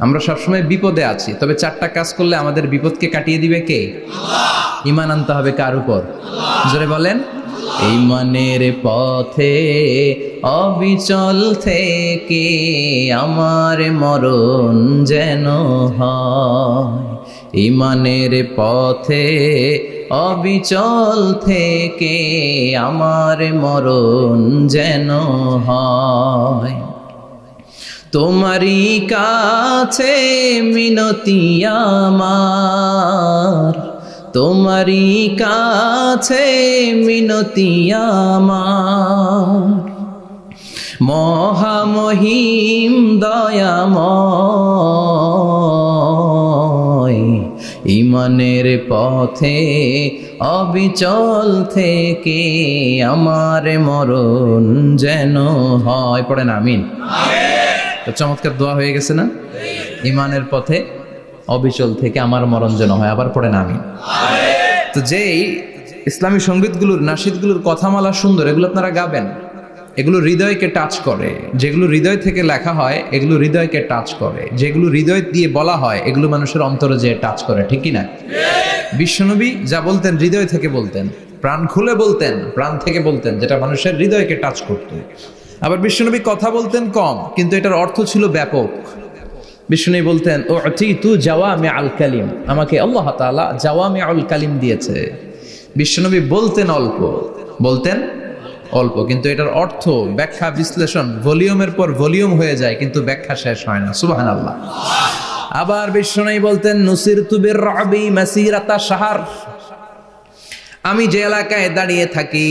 আমরা সবসময় বিপদে আছি, তবে চারটা কাজ করলে আমাদের বিপদকে কাটিয়ে দিবে কে? ঈমান আনতে হবে কার উপর? জোরে বলেন। ঈমানের পথে অবিচল থেকে আমার মরণ যেন হয়। ঈমানের পথে অবিচল থেকে আমার মরণ যেন হয়। তোমারই কাছে মিনতি আমার, তোমারই কাছে মিনতি আমার, মহামহিম দয়াময়। ঈমানের পথে অবিচল থেকে আমার মরণ যেন হয়। পড়েন আমিন। তো চমৎকার দোয়া হয়ে গেছে না? ঈমানের পথে অবিচল থেকে আমার মরণ যেন হয়। আবার পড়েন আমিন। তো যেই ইসলামী সঙ্গীতগুলোর, নাশিদগুলোর কথামালা সুন্দর, এগুলো আপনারা গাবেন, এগুলো হৃদয়কে টাচ করে। যেগুলো হৃদয় থেকে লেখা হয় এগুলো হৃদয়কে টাচ করে। যেগুলো হৃদয় দিয়ে বলা হয় এগুলো মানুষের অন্তরে যে টাচ করে, ঠিক কি না? বিশ্বনবী যা বলতেন হৃদয় থেকে বলতেন, প্রাণ খুলে বলতেন, প্রাণ থেকে বলতেন, যেটা মানুষের হৃদয়কে টাচ করত। আবার বিশ্বনবী কথা বলতেন কম, কিন্তু এটার অর্থ ছিল ব্যাপক। বিশ্বনবী বলতেন উতিতু জাওয়ামিউল কালিম, আমাকে আল্লাহ তাআলা জাওয়ামিউল কালিম দিয়েছে। বিশ্বনবী বলতেন অল্প, বলতেন অল্প, কিন্তু এটার অর্থ, ব্যাখ্যা, বিশ্লেষণ ভলিউমের পর ভলিউম হয়ে যায়, কিন্তু ব্যাখ্যা শেষ হয় না। সুবহানাল্লাহ। আবার বিশ্বনবী বলতেন নুসিরতু বিররাবি মাসিরাতা শাহর, আমি যে এলাকায় দাঁড়িয়ে থাকি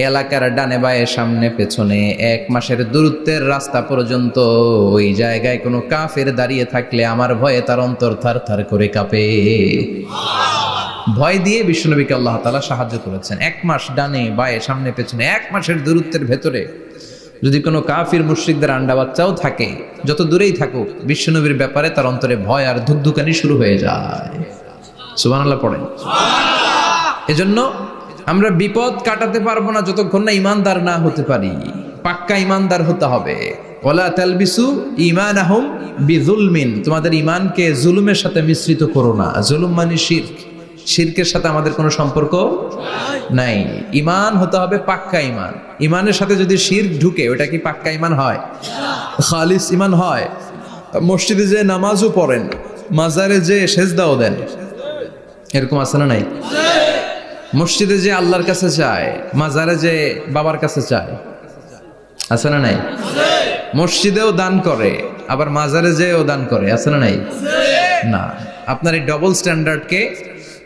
এলাকার ডানে বায়ে সামনে পেছনে 1 মাসের দূরত্বের রাস্তা পর্যন্ত ওই জায়গায় কোনো কাফের দাঁড়িয়ে থাকলে আমার ভয়ে তার অন্তর থার থার করে কাঁপে। ভয় দিয়ে বিশ্বনবীকে আল্লাহ তাআলা সাহায্য করেছেন। 1 মাস ডানে বায়ে সামনে পেছনে 1 মাসের দূরত্বের ভেতরে যদি কোনো কাফির মুশরিকদের আন্ডা বাচ্চাও থাকে, যত দূরেই থাকুক, বিশ্বনবীর ব্যাপারে তার অন্তরে ভয় আর ধুকধুকানি শুরু হয়ে যায়। সুবহানাল্লাহ পড়েন। এজন্য আমরা বিপদ কাটাতে পারবো না যতক্ষণ না ইমানদার না হতে পারি। পাক্কা ইমানদার হতে হবে। ওয়ালা তালবিসু ঈমানাহুম বিযুলমিন, তোমাদের ঈমানকে জুলুমের সাথে মিশ্রিত করো না। জুলুম মানে শিরক, শিরকের সাথে আমাদের কোনো সম্পর্ক নাই। ঈমান হতে হবে পাক্কা ঈমান। ঈমানের সাথে যদি শিরক ঢুকে ওটা কি পাক্কা ঈমান হয়? খালিস ঈমান হয়? মসজিদে যে নামাজও পড়েন, মাজারে যে সেজদাও দেন, এরকম আছে না নাই? মসজিদে যে আল্লাহর কাছে চায়, মাজারে যে বাবার কাছে চায়, আছে না নাই? মসজিদেও দান করে, আবার মাজারে যেও দান করে, আছে না নাই? না, আপনার এই ডবল স্ট্যান্ডার্ডকে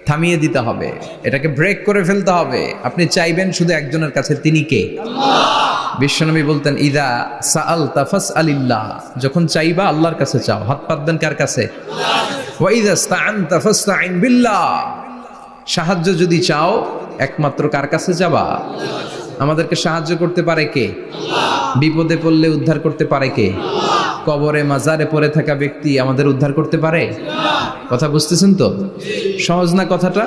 থামিয়ে দিতে হবে, এটাকে ব্রেক করে ফেলতে হবে। আপনি চাইবেন শুধু একজনের কাছে, তিনি কে? বিশ্বনবী বলতেন ইদা সাআলতা ফাসআলিল্লাহ, যখন চাইবা আল্লাহর কাছে চাও। হাত পাত দেন কার কাছে? ওয়া ইযা ইসতাআনতা ফাসতাইন বিল্লাহ, সাহায্য যদি চাও একমাত্র কার কাছে যাবা? আমাদেরকে সাহায্য করতে পারে কে? বিপদে পড়লে উদ্ধার করতে পারে কে? কবরে মাজারে পড়ে থাকা ব্যক্তি আমাদের উদ্ধার করতে পারে? কথা বুঝতেছেন তো? সহজ না কথাটা?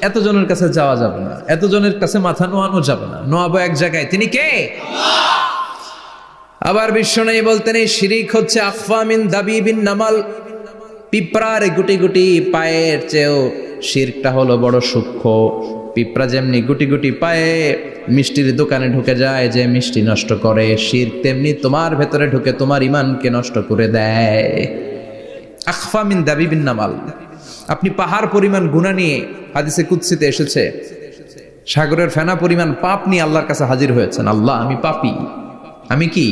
এতজনের কাছে যাওয়া যাবে না, এতজনের কাছে মাথা নোয়ানো যাবে না, নোয়াবো এক জায়গায়, তিনি কে? আবার বিশ্বনবী বলতেন এই শিরিক হচ্ছে আখফা মিন দাবিবিন নামাল, পিঁপড়ার গুটি গুটি পায়ের চেয়েও শিরকটা হলো বড় সূক্ষ্ম। পিঁপড়া যেমনি গুটি গুটি পায়ে মিষ্টির দোকানে ঢুকে যায়, যে মিষ্টি নষ্ট করে, শিরক তেমনি তোমার ভেতরে ঢুকে তোমার ঈমানকে নষ্ট করে দেয়। আখফা মিন দাবিবিন নামাল। আপনি পাহাড় পরিমাণ গুনাহ নিয়ে, হাদিসে কুদসিতে এসেছে, সাগরের ফেনা পরিমাণ পাপ নিয়ে আল্লাহর কাছে হাজির হয়েছেন। আল্লাহ, আমি পাপী, আমি কি?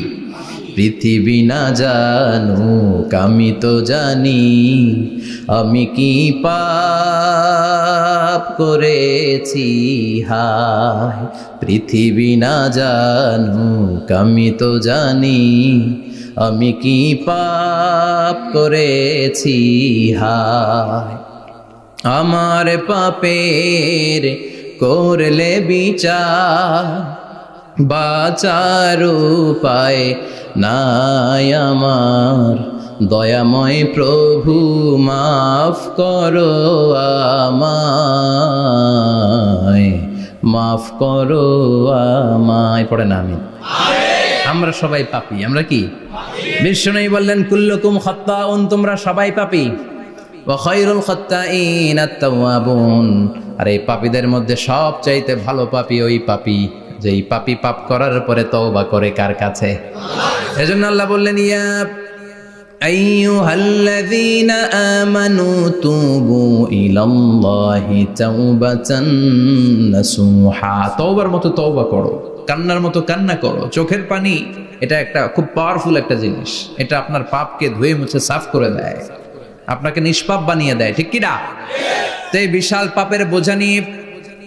পৃথিবী না জানুক আমি তো জানি, আমি কি পাপ করেছি হায়। পৃথিবী না জানুক আমি তো জানি, আমি কি পাপ করেছি হায়। আমার পাপের করলে বিচার, বাঁচার উপায় নাই আমার। দয়াময় প্রভু মাফ করো আমায়, মাফ করো আমায়। পড়েন আমিন। আমরা সবাই পাপী। আমরা কি? বিষ্ণু বললেন কুল্লুকুম খাত্তাউন, তোমরা সবাই পাপী। ওয়া খায়রুল খাত্তাইন আত-তাওয়াবুন, আর এই পাপীদের মধ্যে সবচাইতে ভালো পাপী ওই পাপী যেই পাপী পাপ করার পরে তওবা করে কার কাছে? এজন্য আল্লাহ বললেন ইয়া আইয়ুহাল্লাযীনা আমানু তুবু ইলাল্লাহি তাওবাতান নাসুহা, তওবার মতো তওবা করো, কান্নার মতো কান্না করো। চোখের পানি এটা একটা খুব পাওয়ারফুল একটা জিনিস, এটা আপনার পাপকে ধুয়ে মুছে সাফ করে দেয়, আপনাকে নিষ্পাপ বানিয়ে দেয়, ঠিক কি না? তো এই বিশাল পাপের বোঝা নিয়ে,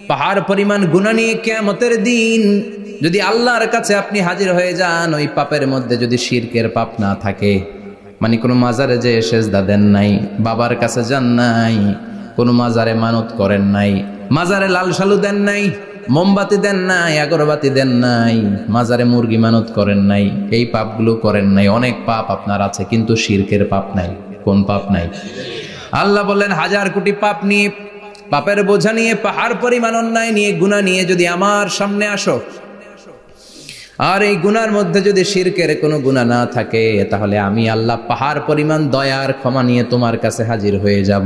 পাহাড় পরিমাণ গুনাহ নিয়ে কিয়ামতের দিন যদি আল্লাহর কাছে আপনি হাজির হয়ে যান, ওই পাপের মধ্যে যদি শিরকের পাপ না থাকে, মানে কোনো মাজারে যে সেজদা দেন নাই, বাবার কাছে যান নাই, কোনো মাজারে মানত করেন নাই, মাজারে লাল শালু দেন নাই, মোমবাতি দেন নাই, আগরবাতি দেন নাই, মাজারে মুরগি মানত করেন নাই, এই পাপগুলো করেন নাই, অনেক পাপ আপনার আছে, কিন্তু শিরকের পাপ নাই। কোন পাপ নাই? আল্লাহ বললেন হাজার কোটি পাপ নিয়ে, পাপের বোঝা নিয়ে, পাহাড় পরিমাণ অন্যায় নিয়ে, গুনাহ নিয়ে যদি আমার সামনে আসো, আর এই গুনার মধ্যে যদি শিরকের কোনো গুনাহ না থাকে, তাহলে আমি আল্লাহ পাহাড় পরিমাণ দয়ার ক্ষমা নিয়ে তোমার কাছে হাজির হয়ে যাব।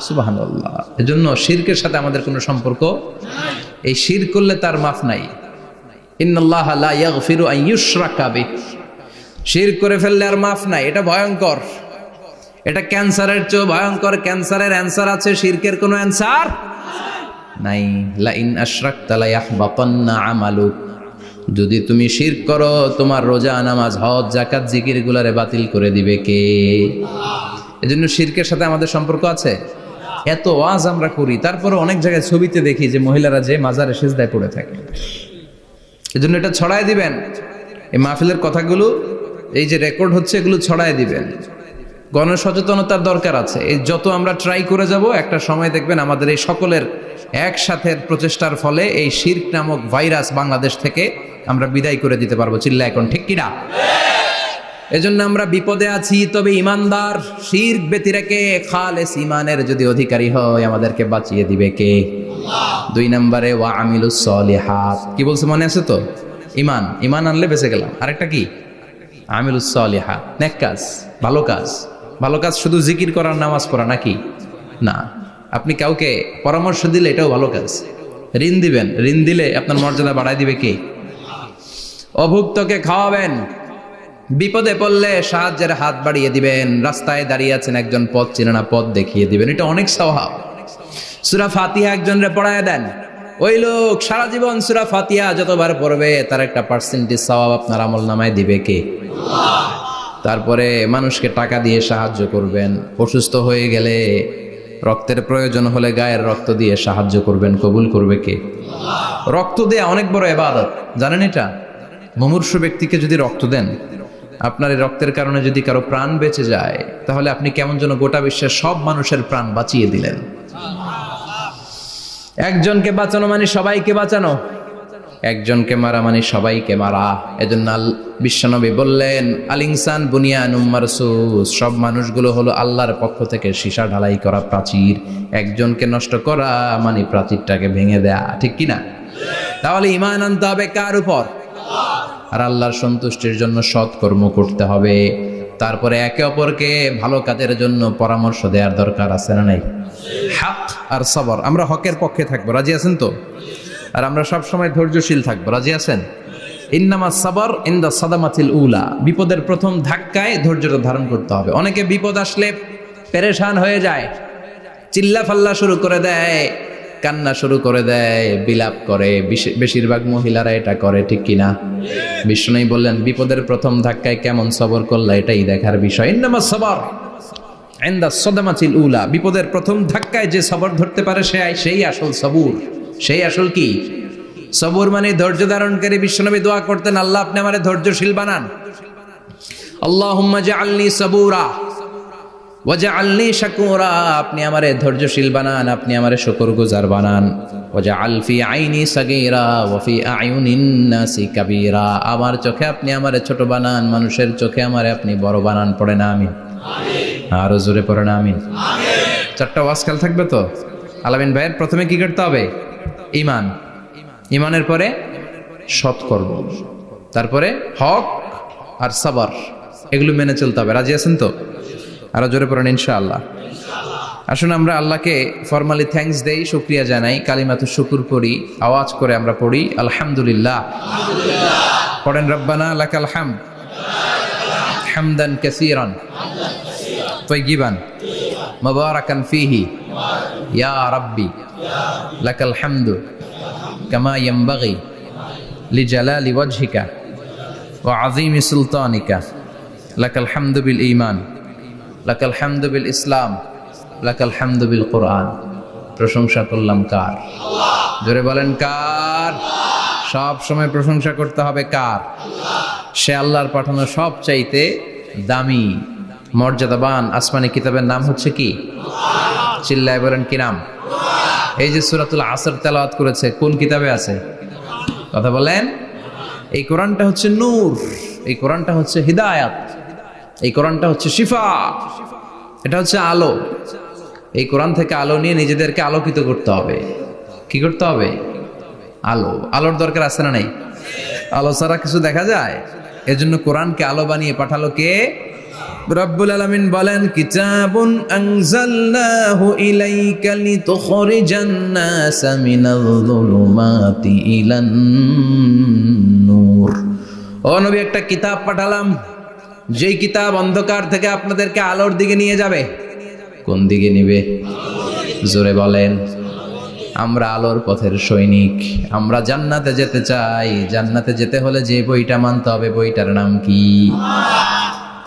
সুবহানাল্লাহ। এজন্য শিরকের সাথে আমাদের কোনো সম্পর্ক, এই শিরক করলে তার মাফ নাই। ইন্নাল্লাহা লা ইয়াগফিরু আন ইউশরাকা বিহি, শিরক করে ফেললে আর মাফ নাই। এটা ভয়ঙ্কর, এটা ক্যান্সারের চেয়ে ভয়ঙ্কর। ক্যান্সারের অ্যান্সার আছে, শিরকের কোনো অ্যান্সার নাই। লা ইন আশরাকতা লা ইয়াহবাতান্না আমালুক, যদি তুমি শিরক করো তোমার রোজা, নামাজ, হজ, যাকাত, জিকির গুলারে বাতিল করে দিবে কে? এজন্য শিরকের সাথে আমাদের সম্পর্ক আছে। এত ওয়াজ আমরা করি, তারপরে অনেক জায়গায় ছবিতে দেখি যে মহিলারা যে মাজারে সিজদায় পড়ে থাকে। এজন্য এটা ছড়ায় দিবেন, এই মাহফিলের কথাগুলো এই যে রেকর্ড হচ্ছে এগুলো ছড়ায় দিবেন। গণসচেতনতার দরকার আছে। এই যত আমরা ট্রাই করে যাব, একটা সময় দেখবেন আমাদের এই সকলের একসাথে প্রচেষ্টার ফলে এই শিরক নামক ভাইরাস বাংলাদেশ থেকে আমরা বিদায় করে দিতে পারবো। চিল্লা এখন ঠিক কিনা? এজন্য আমরা বিপদে আছি, তবে ইমানদার শিরক ব্যতি রেখে খালেস ইমানের যদি অধিকারী হয়, আমাদেরকে বাঁচিয়ে দিবে কে? দুই নম্বরে ওয়া আমিলুস সলিহাত, কি বলছে মনে আছে তো? ইমান, ইমান আনলে বেঁচে গেলাম। আরেকটা কি? আমিলুস সলিহাত, নেক কাজ, ভালো কাজ। ভালো কাজ শুধু জিকির করার, নামাজ পড়া নাকি? না, আপনি কাউকে পরামর্শ দিলে এটাও ভালো কাজ। ঋণ দিবেন, ঋণ দিলে আপনার মর্যাদা বাড়ায় দিবে কে? অভুক্তকে খাওয়াবেন, বিপদে পড়লে সাহায্যের হাত বাড়িয়ে দিবেন, রাস্তায় দাঁড়িয়ে আছেন একজন পথ চেনে না, পথ দেখিয়ে দিবেন, এটা অনেক সওয়াব। সূরা ফাতিহা একজনরে পড়ায় দেন, ওই লোক সারা জীবন সূরা ফাতিহা যতবার পড়বে তার একটা পার্সেন্টেজ সওয়াব আপনার আমলনামায় দিবে কে? তারপরে মানুষকে টাকা দিয়ে সাহায্য করবেন, অসুস্থ হয়ে গেলে, রক্তের প্রয়োজন হলে গায়ের রক্ত দিয়ে সাহায্য করবেন, কবুল করবে কে? রক্ত দেয়া অনেক বড় ইবাদত, জানেন এটা? মুমূর্ষু ব্যক্তিকে যদি রক্ত দেন, আপনার এই রক্তের কারণে যদি কারো প্রাণ বেঁচে যায়, তাহলে আপনি কেমন যেন গোটা বিশ্বের সব মানুষের প্রাণ বাঁচিয়ে দিলেন। একজনকে বাঁচানো মানে সবাইকে বাঁচানো, একজনকে মারা মানে সবাইকে মারা। এজন্য বিশ্বনবী বললেন আল ইনসান বুনিয়ানুম মারসুস, সব মানুষগুলো হলো আল্লাহর পক্ষ থেকে সীসা ঢালাই করা প্রাচীর। একজনকে নষ্ট করা মানে প্রাচীরটাকে ভেঙে দেয়া, ঠিক কিনা? তাহলে ঈমান আনতে হবে কার উপর? আর আল্লাহর সন্তুষ্টির জন্য সৎ কর্ম করতে হবে। তারপরে একে অপরকে ভালো কাজের জন্য পরামর্শ দেওয়ার দরকার আছে না নাই? হক আর সবর, আমরা হকের পক্ষে থাকবো, রাজি আছেন তো? আর আমরা সব সময় ধৈর্যশীল থাকবো, রাজি আছেন? ইন্নামা সাবর ইনদা সাদামাতিল উলা, বিপদের প্রথম ধাক্কায় ধৈর্যটা ধারণ করতে হবে। অনেকে বিপদ আসলে পেরেশান হয়ে যায়, চিল্লা ফাল্লা শুরু করে দেয়, কান্না শুরু করে দেয়, বিলাপ করে। বেশিরভাগ মহিলারা এটা করে, ঠিক কিনা? বিষ্ণু বললেন বিপদের প্রথম ধাক্কায় কেমন সবর করলা এটাই দেখার বিষয়। ইন্নামা সাবর ইনদা সাদামাতিল উলা, বিপদের প্রথম ধাক্কায় যে সবর ধরতে পারে সেই আসল সবুর, সেই আসল কি? সবুর মানে ধৈর্য ধারণকারী। বিশ্বনবী দোয়া করতেন, আল্লাহ আপনি আমারে ধৈর্যশীল বানান। আল্লাহুম্মা জাআলনি সাবুরা ওয়াজআলনি শাকুরা, আপনি আমারে ধৈর্যশীল বানান, আপনি আমারে শুকরগুজার বানান। ওয়াজআল ফি আইনি সাগীরা ওয়া ফি আয়ুনিন নাসি কাবীরা, আমার চোখে আপনি আমারে ছোট বানান, মানুষের চোখে আমারে আপনি বড় বানান। পড়ে না আমিন? আরো জোরে পড়ে না আমিন? চারটা ওয়াজ খেল থাকবে তো। আলামিন ভাইয়ের প্রথমে কি করতে হবে? ঈমান, ঈমানের পরে সৎকর্ম, তারপরে হক আর সাবার, এগুলো মেনে চলতে হবে। রাজি আছেন তো? আরো জোরে পড়েন ইনশাআল্লাহ। আসুন আমরা আল্লাহকে ফরমালি থ্যাঙ্কস দেই, শুকরিয়া জানাই, কালিমাতু শুকুর পড়ি, আওয়াজ করে আমরা পড়ি আলহামদুলিল্লাহ। পড়েন রব্বানা লাকাল হামদ হামদান কাসীরান তাইয়িবান মুবারাকান ফীহি ইয়া রাব্বি লাকাল হামদু কামা ইয়ানবাগি লিজালালি ওয়াজহিকা ওয়া আযীমি সুলতানিকা লাকাল হামদু বিল ঈমান লাকাল হামদু বিল ইসলাম লাকাল হামদু বিল কোরআন। প্রশংসা করলাম কার? জোরে বলেন কার? সব সময় প্রশংসা করতে হবে কার? সে আল্লাহর পাঠানো সব চাইতে দামি মর্যাদাবান আসমানি কিতাবের নাম হচ্ছে কি? চিল্লায় বলেন কি নাম? এই যে সূরাতুল আসর তেলাওয়াত করেছে, কোন কিতাবে আছে? কথা বলেন। এই কোরআনটা হচ্ছে নূর, এই কোরআনটা হচ্ছে হিদায়াত, এই কোরআনটা হচ্ছে শিফা, এটা হচ্ছে আলো। এই কোরআন থেকে আলো নিয়ে নিজেদেরকে আলোকিত করতে হবে। কি করতে হবে? আলো। আলোর দরকার আছে না নাই? আলো ছাড়া কিছু দেখা যায়? এজন্য কোরআনকে আলো বানিয়ে পাঠালো কে? রব্বুল আলামিন বলেন, কিতাবুন আনজালনাহু ইলাইকা লিতুখরিজান নাসা মিনাল যুলুমাতি ইলান নূর। ও নবী, একটা কিতাব পাঠালাম, যেই কিতাব অন্ধকার থেকে আপনাদেরকে আলোর দিকে নিয়ে যাবে। কোন দিকে নিবে? জোরে বলেন। আমরা আলোর পথের সৈনিক, আমরা জান্নাতে যেতে চাই। জান্নাতে যেতে হলে যে বইটা মানতে হবে, বইটার নাম কি?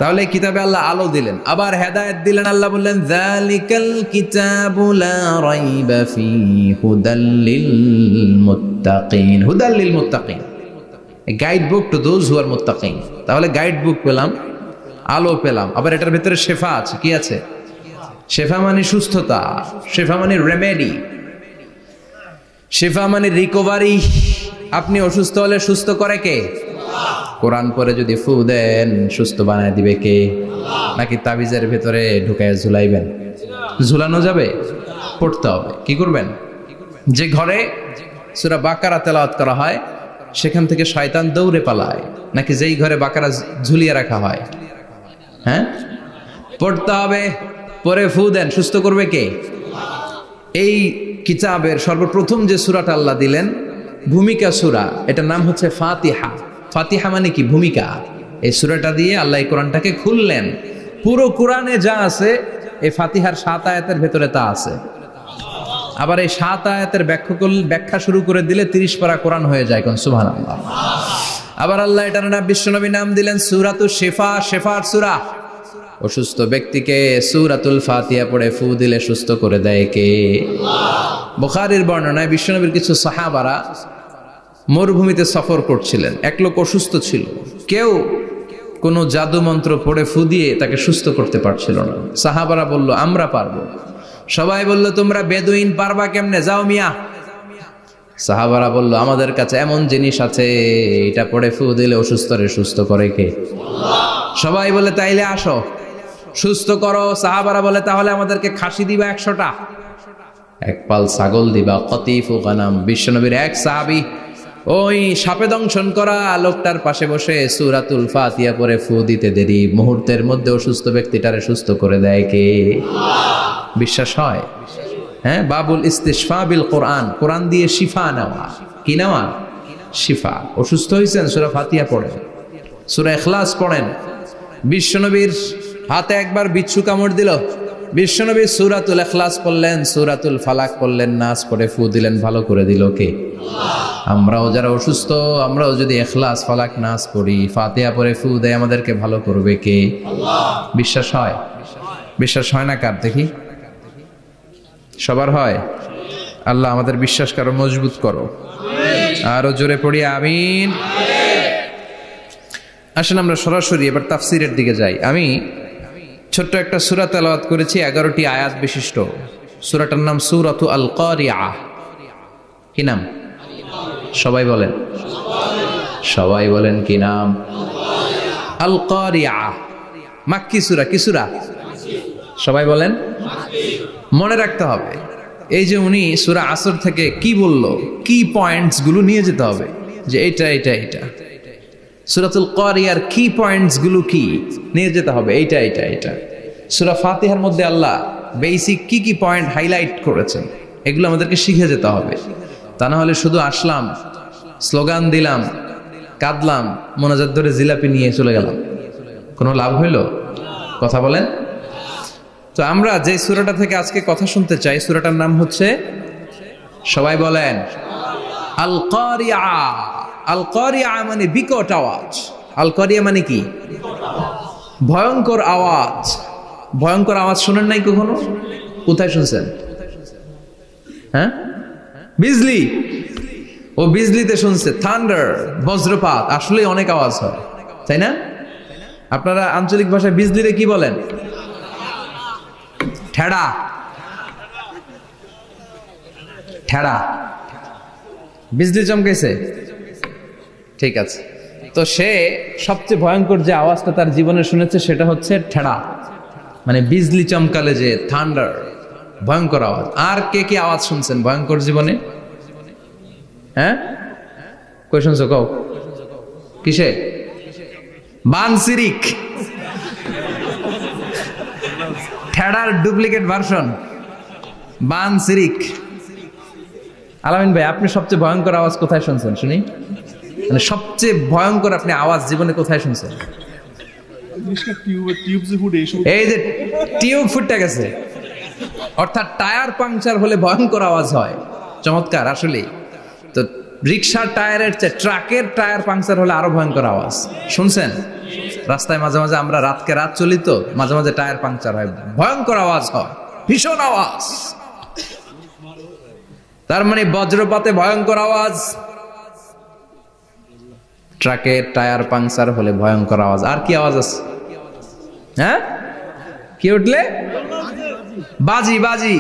তাহলে কিতাবে আল্লাহ আলো দিলেন, আবার হেদায়েত দিলেন। আল্লাহ বললেন, যালিকাল কিতাবু লা রাইবা ফীহি হুদাল লিল মুত্তাকিন। হুদাল লিল মুত্তাকিন, guide book to those who are মুত্তাকিন। তাহলে গাইড বুক পেলাম, আলো পেলাম, আবার এটার ভিতরে শেফা আছে। কি আছে? শেফা মানে সুস্থতা, শেফা মানে রেমেডি, শেফা মানে রিকভারি। আপনি অসুস্থ হলে সুস্থ করে কে? কোরআন পরে যদি ফু দেন, সুস্থ বানায় দিবে কে? নাকি তাবিজের ভেতরে ঢুকায় ঝুলাইবেন? ঝুলানো যাবে? পড়তে হবে। কি করবেন? যে ঘরে সূরা বাকারা তেলাওয়াত করা হয় সেখান থেকে শয়তান দৌড়ে পালায়, নাকি যেই ঘরে বাকারা ঝুলিয়ে রাখা হয়? হ্যাঁ, পড়তে হবে। পরে ফু দেন, সুস্থ করবে কে? এই কিতাবের সর্বপ্রথম যে সূরাটা আল্লাহ দিলেন, ভূমিকা সূরা, এটার নাম হচ্ছে ফাতিহা। ফাতিহা মানে কি? ভূমিকা। এই সূরাটা দিয়ে আল্লাহ এই কোরআনটাকে খুললেন। পুরো কোরআনে যা আছে এই ফাতিহার 7 আয়াতের ভেতরে তা আছে। আবার এই 7 আয়াতের ব্যাখ্যা শুরু করে দিলে 30 পারা কোরআন হয়ে যায়। কোন সুবহানাল্লাহ। আবার আল্লাহ এটার নাম বিশ্বনবী নাম দিলেন সূরাতুশ শিফা, শেফার সূরা। অসুস্থ ব্যক্তিকে সূরাতুল ফাতিহা পড়ে ফু দিলে সুস্থ করে দেয় কে? বুখারীর বর্ণনায় বিশ্বনবীর কিছু সাহাবারা মরুভূমিতে সফর করছিলেন। এক লোক অসুস্থ ছিল, কেউ কোনো জাদু মন্ত্র পড়ে ফু দিয়ে তাকে সুস্থ করতে পারছিল না। সাহাবারা বলল, আমরা পারবো। সবাই বলল, তোমরা বেদুইন, পারবা কেমনে? যাও মিয়া। সাহাবারা বলল, আমাদের কাছে এমন জিনিস আছে, এটা পড়ে ফু দিলে অসুস্থরে সুস্থ করে কে? সবাই বলে, তাইলে আসো, সুস্থ করো। সাহাবারা বলে, তাহলে আমাদেরকে খাসি দিবা 100টা, এক পাল ছাগল দিবা, কতিফু গানাম। বিশ্বনবীর এক সাহাবী ওই সাপে দংশন করা লোকটার পাশে বসে সূরাতুল ফাতিহা পড়ে ফু দিতে দেরি মুহূর্তের মধ্যে অসুস্থ ব্যক্তিটারে সুস্থ করে দেয় কে? বিশ্বাস হয়? হ্যাঁ, বাবুল ইস্তিশফা বিল কোরআন, কোরআন দিয়ে শিফা নেওয়া। কি নেওয়া? শিফা। অসুস্থ হয়েছেন, সূরা ফাতিহা পড়েন, সূরা ইখলাস পড়েন। বিশ্বনবীর হাতে একবার বিচ্ছু কামড় দিল, বিশ্বনবী সূরাতুল ইখলাস পড়লেন, সূরাতুল ফালাক পড়লেন, নাস পড়ে ফু দিলেন, ভালো করে দিল কে? আমরাও যারা অসুস্থ, আমরাও যদি ইখলাস, ফালাক, নাস পড়ি, ফাতিহা পড়ে ফু দেয়, আমাদেরকে ভালো করবে কে? বিশ্বাস হয়? বিশ্বাস হয় না কার? দেখি। সবার হয়? আল্লাহ আমাদের বিশ্বাস করো, মজবুত করো। আরো জোরে পড়ি আমিন। আসেন আমরা সরাসরি এবার তাফসিরের দিকে যাই। আমি ছোট্ট একটা সূরা তেলাওয়াত করেছি, 11টি আয়াত বিশিষ্ট। সূরাটার নাম সূরাতু আল কারিআ। কি নাম? সবাই বলেন, সবাই বলেন কি নাম? আল কারিআ। মাক্কি সূরা। কি সূরা? সবাই বলেন। মনে রাখতে হবে, এই যে উনি সূরা আসর থেকে কি বলল, কি পয়েন্টস গুলো নিয়ে যেতে হবে। যে এটা সূরাতুল কারিয়ার কি পয়েন্টস গুলো কি নিয়ে যেতে হবে, এটা সূরা ফাতিহার মধ্যে আল্লাহ বেসিক কি পয়েন্ট হাইলাইট করেছেন, এগুলো আমাদেরকে শিখে যেতে হবে। তা না হলে শুধু আসলাম, স্লোগান দিলাম, কাঁদলাম, মোনাজাত ধরে জিলাপি নিয়ে চলে গেলাম, কোনো লাভ হইল? কথা বলেন। তো আমরা যে সূরাটা থেকে আজকে কথা শুনতে চাই, সূরাটার নাম হচ্ছে, সবাই বলেন, আল কারিয়া। আল কারিয়া মানে বিকট আওয়াজ। আল কারিয়া মানে কি? ভয়ঙ্কর আওয়াজ। ভয়ঙ্কর আওয়াজ শুনেন নাই কখনো? কোথায় শুনছেন? হ্যাঁ, বিজলি। ও বিজলিতে শুনছে, থান্ডার, বজ্রপাত। আসলে অনেক আওয়াজ হয়, তাই না? আপনারা আঞ্চলিক ভাষায় বিজলিতে কি বলেন? ঠেড়া। ঠেড়া। বিজলি চমকেছে, ঠিক আছে। তো সে সবচেয়ে ভয়ঙ্কর যে আওয়াজটা তার জীবনে শুনেছে সেটা হচ্ছে ঠেড়া, মানে বিজলি চমকালে যে থান্ডার, ভয়ঙ্কর আওয়াজ। আর কে কি আওয়াজ শুনছেন ভয়ঙ্কর জীবনে? হ্যাঁ, কই শুনছো? কও কিসে? বানসিরিক, ঠেড়ার ডুপ্লিকেট ভার্সন বানসিরিক। আলামিন ভাই, আপনি সবচেয়ে ভয়ঙ্কর আওয়াজ কোথায় শুনছেন শুনি? মানে সবচেয়ে ভয়ঙ্কর আপনি আওয়াজ জীবনে কোথায় শুনছেন? এই যে টিউব ফুটে গেছে, অর্থাৎ টায়ার পাংচার হলে ভয়ঙ্কর আওয়াজ হয়। চমৎকার। আসলে তো রিক্সার টায়ারের চেয়ে ট্রাকের টায়ার পাংচার হলে আরো ভয়ঙ্কর আওয়াজ শুনছেন? রাস্তায় মাঝে মাঝে আমরা রাতকে রাত চলি, তো মাঝে মাঝে টায়ার পাংচার হয়, ভয়ঙ্কর আওয়াজ হয়, ভীষণ আওয়াজ। তার মানে বজ্রপাতে ভয়ঙ্কর আওয়াজ, ট্রাকের টায়ার পাংচার হলে ভয়ঙ্কর আওয়াজ। আর কি আওয়াজ আছে? হ্যাঁ, কি উঠলে? বাজি। বাজি,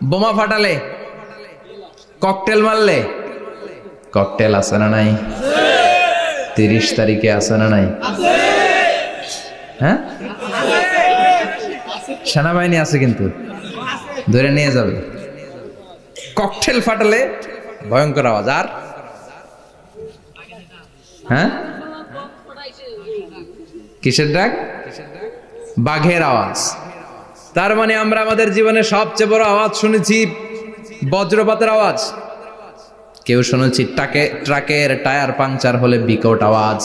বোমা ফাটালে, ককটেল মারলে। ককটেল আছে না নাই? 30 তারিখে আছে না নাই? হ্যাঁ, সেনাবাহিনী আছে, কিন্তু ধরে নিয়ে যাবে। ককটেল ফাটালে ভয়ঙ্কর আওয়াজ। আর হ্যাঁ, কিসের ডাক? বাঘের আওয়াজ। তার মানে আমরা আমাদের জীবনে সবচেয়ে বড় আওয়াজ শুনেছি বজ্রপাতের আওয়াজ। কেউ শুনেছি ট্রাকের টায়ার পাংচার হলে বিকট আওয়াজ।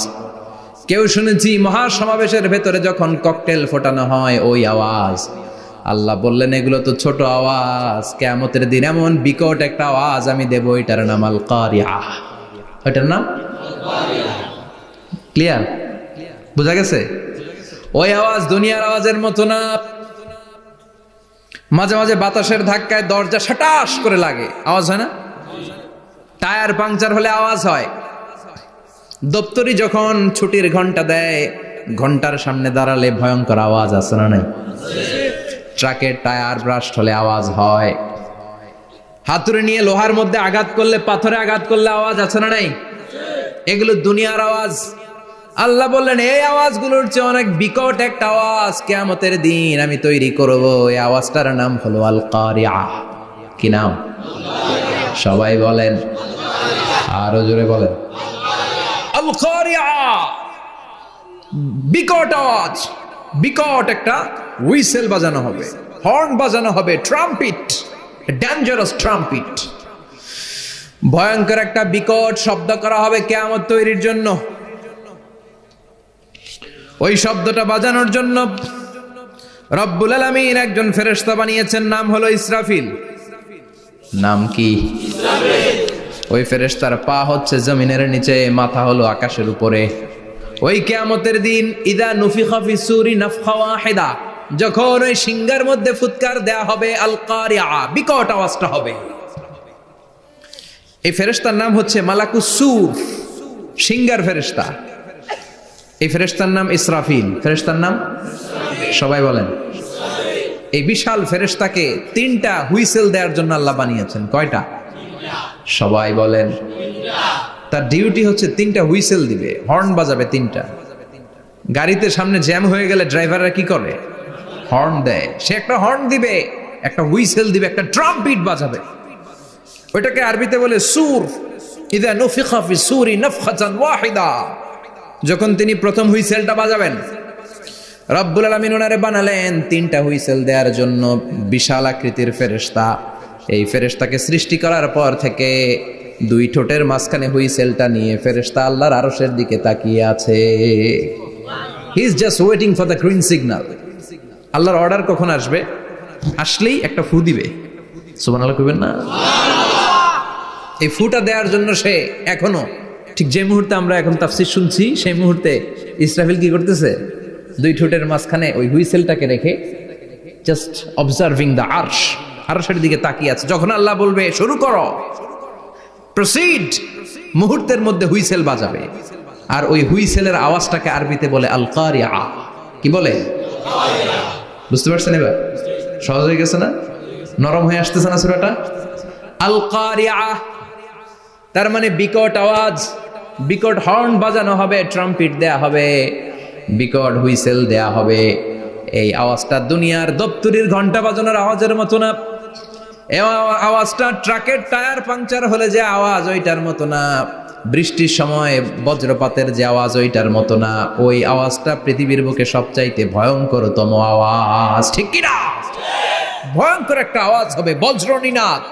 কেউ শুনেছি মহাসমাবেশের ভেতরে যখন ককটেল ফোটানো হয় ওই আওয়াজ। আল্লাহ বললেন এগুলো তো ছোট আওয়াজ, কিয়ামতের দিন এমন বিকট একটা আওয়াজ আমি দেব, এটার নাম আল কারিয়া। এটার নাম ক্লিয়ার? বুঝা গেছে? ওই আওয়াজ দুনিয়ার আওয়াজের মতো না। মাঝে মাঝে বাতাসের ধাক্কায় দরজা সাটাস করে লাগে, আওয়াজ হয় না? টায়ার পাংচার হলে আওয়াজ হয়। দপ্তরি যখন ছুটির ঘন্টা দেয়, ঘন্টার সামনে দাঁড়ালে ভয়ঙ্কর আওয়াজ আছে না নাই? ট্রাকের টায়ার ব্রাস্ট হলে আওয়াজ হয়। হাতুড়ি নিয়ে লোহার মধ্যে আঘাত করলে, পাথরে আঘাত করলে আওয়াজ আছে না নাই? এগুলো দুনিয়ার আওয়াজ। আল্লাহ বললেন এই আওয়াজগুলোর চেয়ে অনেক বিকট একটা আওয়াজ কিয়ামতের দিন আমি তৈরি করব। এই আওয়াজটার নাম হলো আল কারিয়া। কি নাম? সবাই বলেন, আরো জোরে বলেন, আল কারিয়া। বিকট আওয়াজ, বিকট একটা হুইসেল বাজানো হবে, হর্ন বাজানো হবে, ট্রাম্পিট, ডেঞ্জারাস ট্রাম্পিট। ভয়ঙ্কর একটা বিকট শব্দ করা হবে কিয়ামত তৈরির জন্য। ওই শব্দটা বাজানোর জন্য রব্বুল আলামিন একজন ফেরেশতা বানিয়েছেন, নাম হলো ইসরাফিল। নাম কি? ওই ফেরেশতার পা হচ্ছে জমিনের নিচে, মাথা হলো আকাশের উপরে। ওই কিয়ামতের দিন ইদা নুফিখা ফিস সূরি নাফখা ওয়াহিদা, যখন ওই সিংহার মধ্যে ফুৎকার দেয়া হবে, আল কারিয়া, বিকট আওয়াজটা হবে। এই ফেরেশতার নাম হচ্ছে মালাকুস সূর, সিংহার ফেরেশতা। এই ফেরেশতার নাম ইসরাফিল। ফেরেশতার নাম সবাই বলেন। এই বিশাল ফেরেশতাকে 3টা হুইসেল দেওয়ার জন্য আল্লাহ বানিয়েছেন। কয়টা? সবাই বলেন। তার ডিউটি হচ্ছে 3টা হুইসেল দিবে, হর্ন বাজাবে 3টা। গাড়িতে সামনে জ্যাম হয়ে গেলে ড্রাইভাররা কি করে? হর্ন দেয়। সে একটা হর্ন দিবে, একটা হুইসেল দিবে, একটা ট্রাম্পিট বাজাবে। ওইটাকে আরবিতে বলে সুর। ইযা নুফিখা ফিস সূরি নাফখাতান ওয়াহিদা, যখন তিনি প্রথম হুইসেলটা বাজাবেন, রব্বুল আলামিন ওনারে বানালেন 3টা হুইসেল দেওয়ার জন্য বিশাল আকৃতির ফেরেশতা। এই ফেরেশতাকে সৃষ্টি করার পর থেকে 2 ঠোঁটের মাঝখানে হুইসেলটা নিয়ে ফেরেশতা আল্লাহর আরশের দিকে তাকিয়ে আছে। He is just waiting for the green signal. আল্লাহর অর্ডার কখন আসবে, আসলেই একটা ফু দিবে। সুবহানাল্লাহ কইবেন না? এই ফুটা দেওয়ার জন্য সে এখনো, ঠিক যে মুহূর্তে আমরা এখন তাফসীর শুনছি, সেই মুহূর্তে ইসরাফিল কি করতেছে? 2 ঠোঁটের মাঝখানে ওই হুইসেলটাকে রেখে জাস্ট অবজার্ভিং দ্য আরশ, আরশের দিকে তাকিয়ে আছে। যখন আল্লাহ বলবে শুরু করো, প্রসিড, মুহূর্তের মধ্যে হুইসেল বাজাবে। আর ওই হুইসেলের আওয়াজটাকে আরবিতে বলে আল কারিয়া। কি বলে? বুঝতে পারছেন এবার? সহজ হয়ে গেছে না? নরম হয়ে আসতেছে না সূরাটা? আল কারিয়া তার মানে বিকট আওয়াজ, বিকট হর্ন বাজানো হবে, ট্রাম্পিট দেয়া হবে, বিকট হুইসেল দেয়া হবে। এই আওয়াজটা দুনিয়ার দপ্তরির ঘন্টা বাজানোর আওয়াজের মতো না। এই আওয়াজটা ট্রাকের টায়ার পাংচার হলে যে আওয়াজ, ওইটার মতো না। বৃষ্টির সময় বজ্রপাতের যে আওয়াজ, ওইটার মতো না। ওই আওয়াজটা পৃথিবীর বুকে সবচাইতে ভয়ঙ্করতম আওয়াজ, ঠিক কিনা? ভয়ঙ্কর একটা আওয়াজ হবে, বজ্রনিনাদ,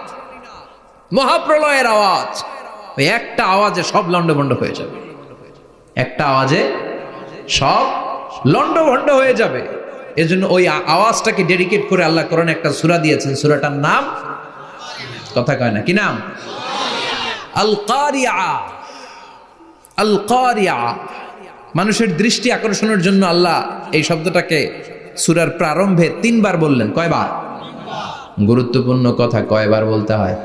মহাপ্রলয়ের আওয়াজ। ওই একটা আওয়াজে সব লন্ডভন্ড হয়ে যাবে, একটা আওয়াজে সব লন্ডভন্ড হয়ে যাবে। এজন্য ওই আওয়াজটাকে ডেডিকেট করে আল্লাহ কোরআনে একটা সূরা দিয়েছেন। সূরাটার নাম, কথা কয় না, কি নাম? আল কারিয়া। আল কারিয়া, মানুষের দৃষ্টি আকর্ষণের জন্য আল্লাহ এই শব্দটাকে সূরার প্রারম্ভে 3 বার বললেন। কয়বার? গুরুত্বপূর্ণ কথা কয়বার বলতে হয়?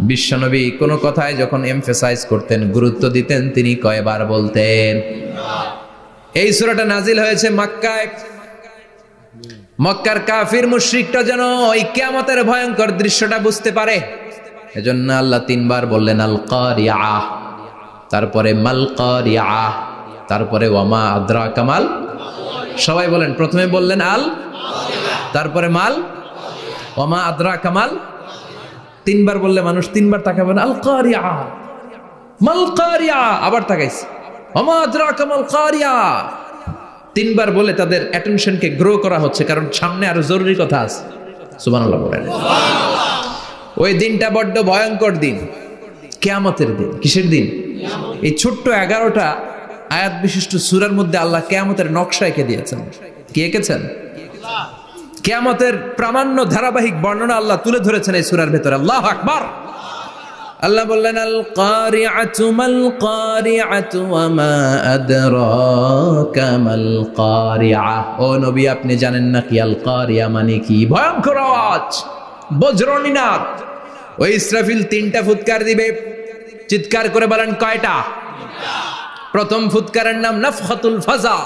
বিশ্বনবী কোন কথায় যখন এমফেসাইজ করতেন, গুরুত্ব দিতেন, তিনি কয়বার বলতেন? এই সূরাটা নাজিল হয়েছে মক্কায়। মক্কার কাফির মুশরিকরা যেন ওই কিয়ামতের ভয়ঙ্কর দৃশ্যটা বুঝতে পারে, এজন্য আল্লাহ 3 বার বললেন আল কারিয়া, তারপরে মাল কারিয়া, তারপরে ওয়ামা আদরাকা মাল। সবাই বলেন, প্রথমে বললেন আল, তারপরে মাল, ওয়ামা আদরাকা মাল। 3 বার বললে মানুষ 3 বার তাকাবেন, আল কারিয়া, মাল কারিয়া, আবার তাকাইছে, ওয়ামা আদরাকা মাল কারিয়া। 3 বার বলে তাদের অ্যাটেনশনকে গ্রো করা হচ্ছে, কারণ সামনে আরো জরুরি কথা আছে। সুবহানাল্লাহ বলেন। ওই দিনটা বড্ড ভয়ঙ্কর দিন, কিয়ামতের দিন। কিসের দিন? এই ছোট্ট 11টা আয়াত বিশিষ্ট সূরার মধ্যে আল্লাহ কিয়ামতের নকশা এঁকে দিয়েছেন। কি এঁকেছেন? কিয়ামতের প্রামাণ্য ধারাবাহিক বর্ণনা আল্লাহ তুলে ধরেছেন এই সূরার ভেতরে। আল্লাহু আকবার। আল্লাহ বললেন আল কারিআতু মাল কারিআতু ওয়া মা আদরাকা মাল কারিআ। ও নবী, আপনি জানেন না কি আল কারিয়া মানে কি? ভয়ঙ্কর আওয়াজ, বজ্রনিনাদ। ওই ইসরাফিল 3টা ফুৎকার দিবে। চিৎকার করে বলেন, কয়টা? প্রথম ফুৎকারের নাম নাফখাতুল ফাজা,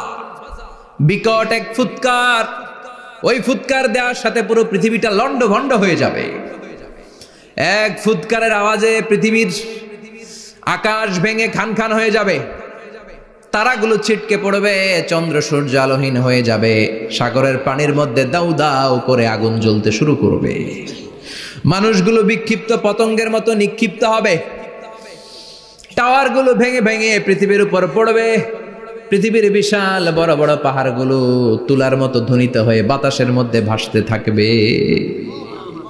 বিকট এক ফুৎকার। ওই ফুৎকার দেওয়ার সাথে পুরো পৃথিবীটা লন্ডভন্ড হয়ে যাবে। এক ফুৎকারের আওয়াজে পৃথিবীর আকাশ ভেঙে খান খান হয়ে যাবে, তারাগুলো ছিটকে পড়বে, চন্দ্র সূর্য আলোহীন হয়ে যাবে, সাগরের পানির মধ্যে দাউ দাউ করে আগুন জ্বলতে শুরু করবে, মানুষগুলো বিক্ষিপ্ত পতঙ্গের মতো নিক্ষিপ্ত হবে, টাওয়ারগুলো ভেঙে ভেঙে পৃথিবীর উপর পড়বে, পৃথিবীর বিশাল বড় বড় পাহাড়গুলো তুলার মতো ধ্বনিত হয়ে বাতাসের মধ্যে ভাসতে থাকবে।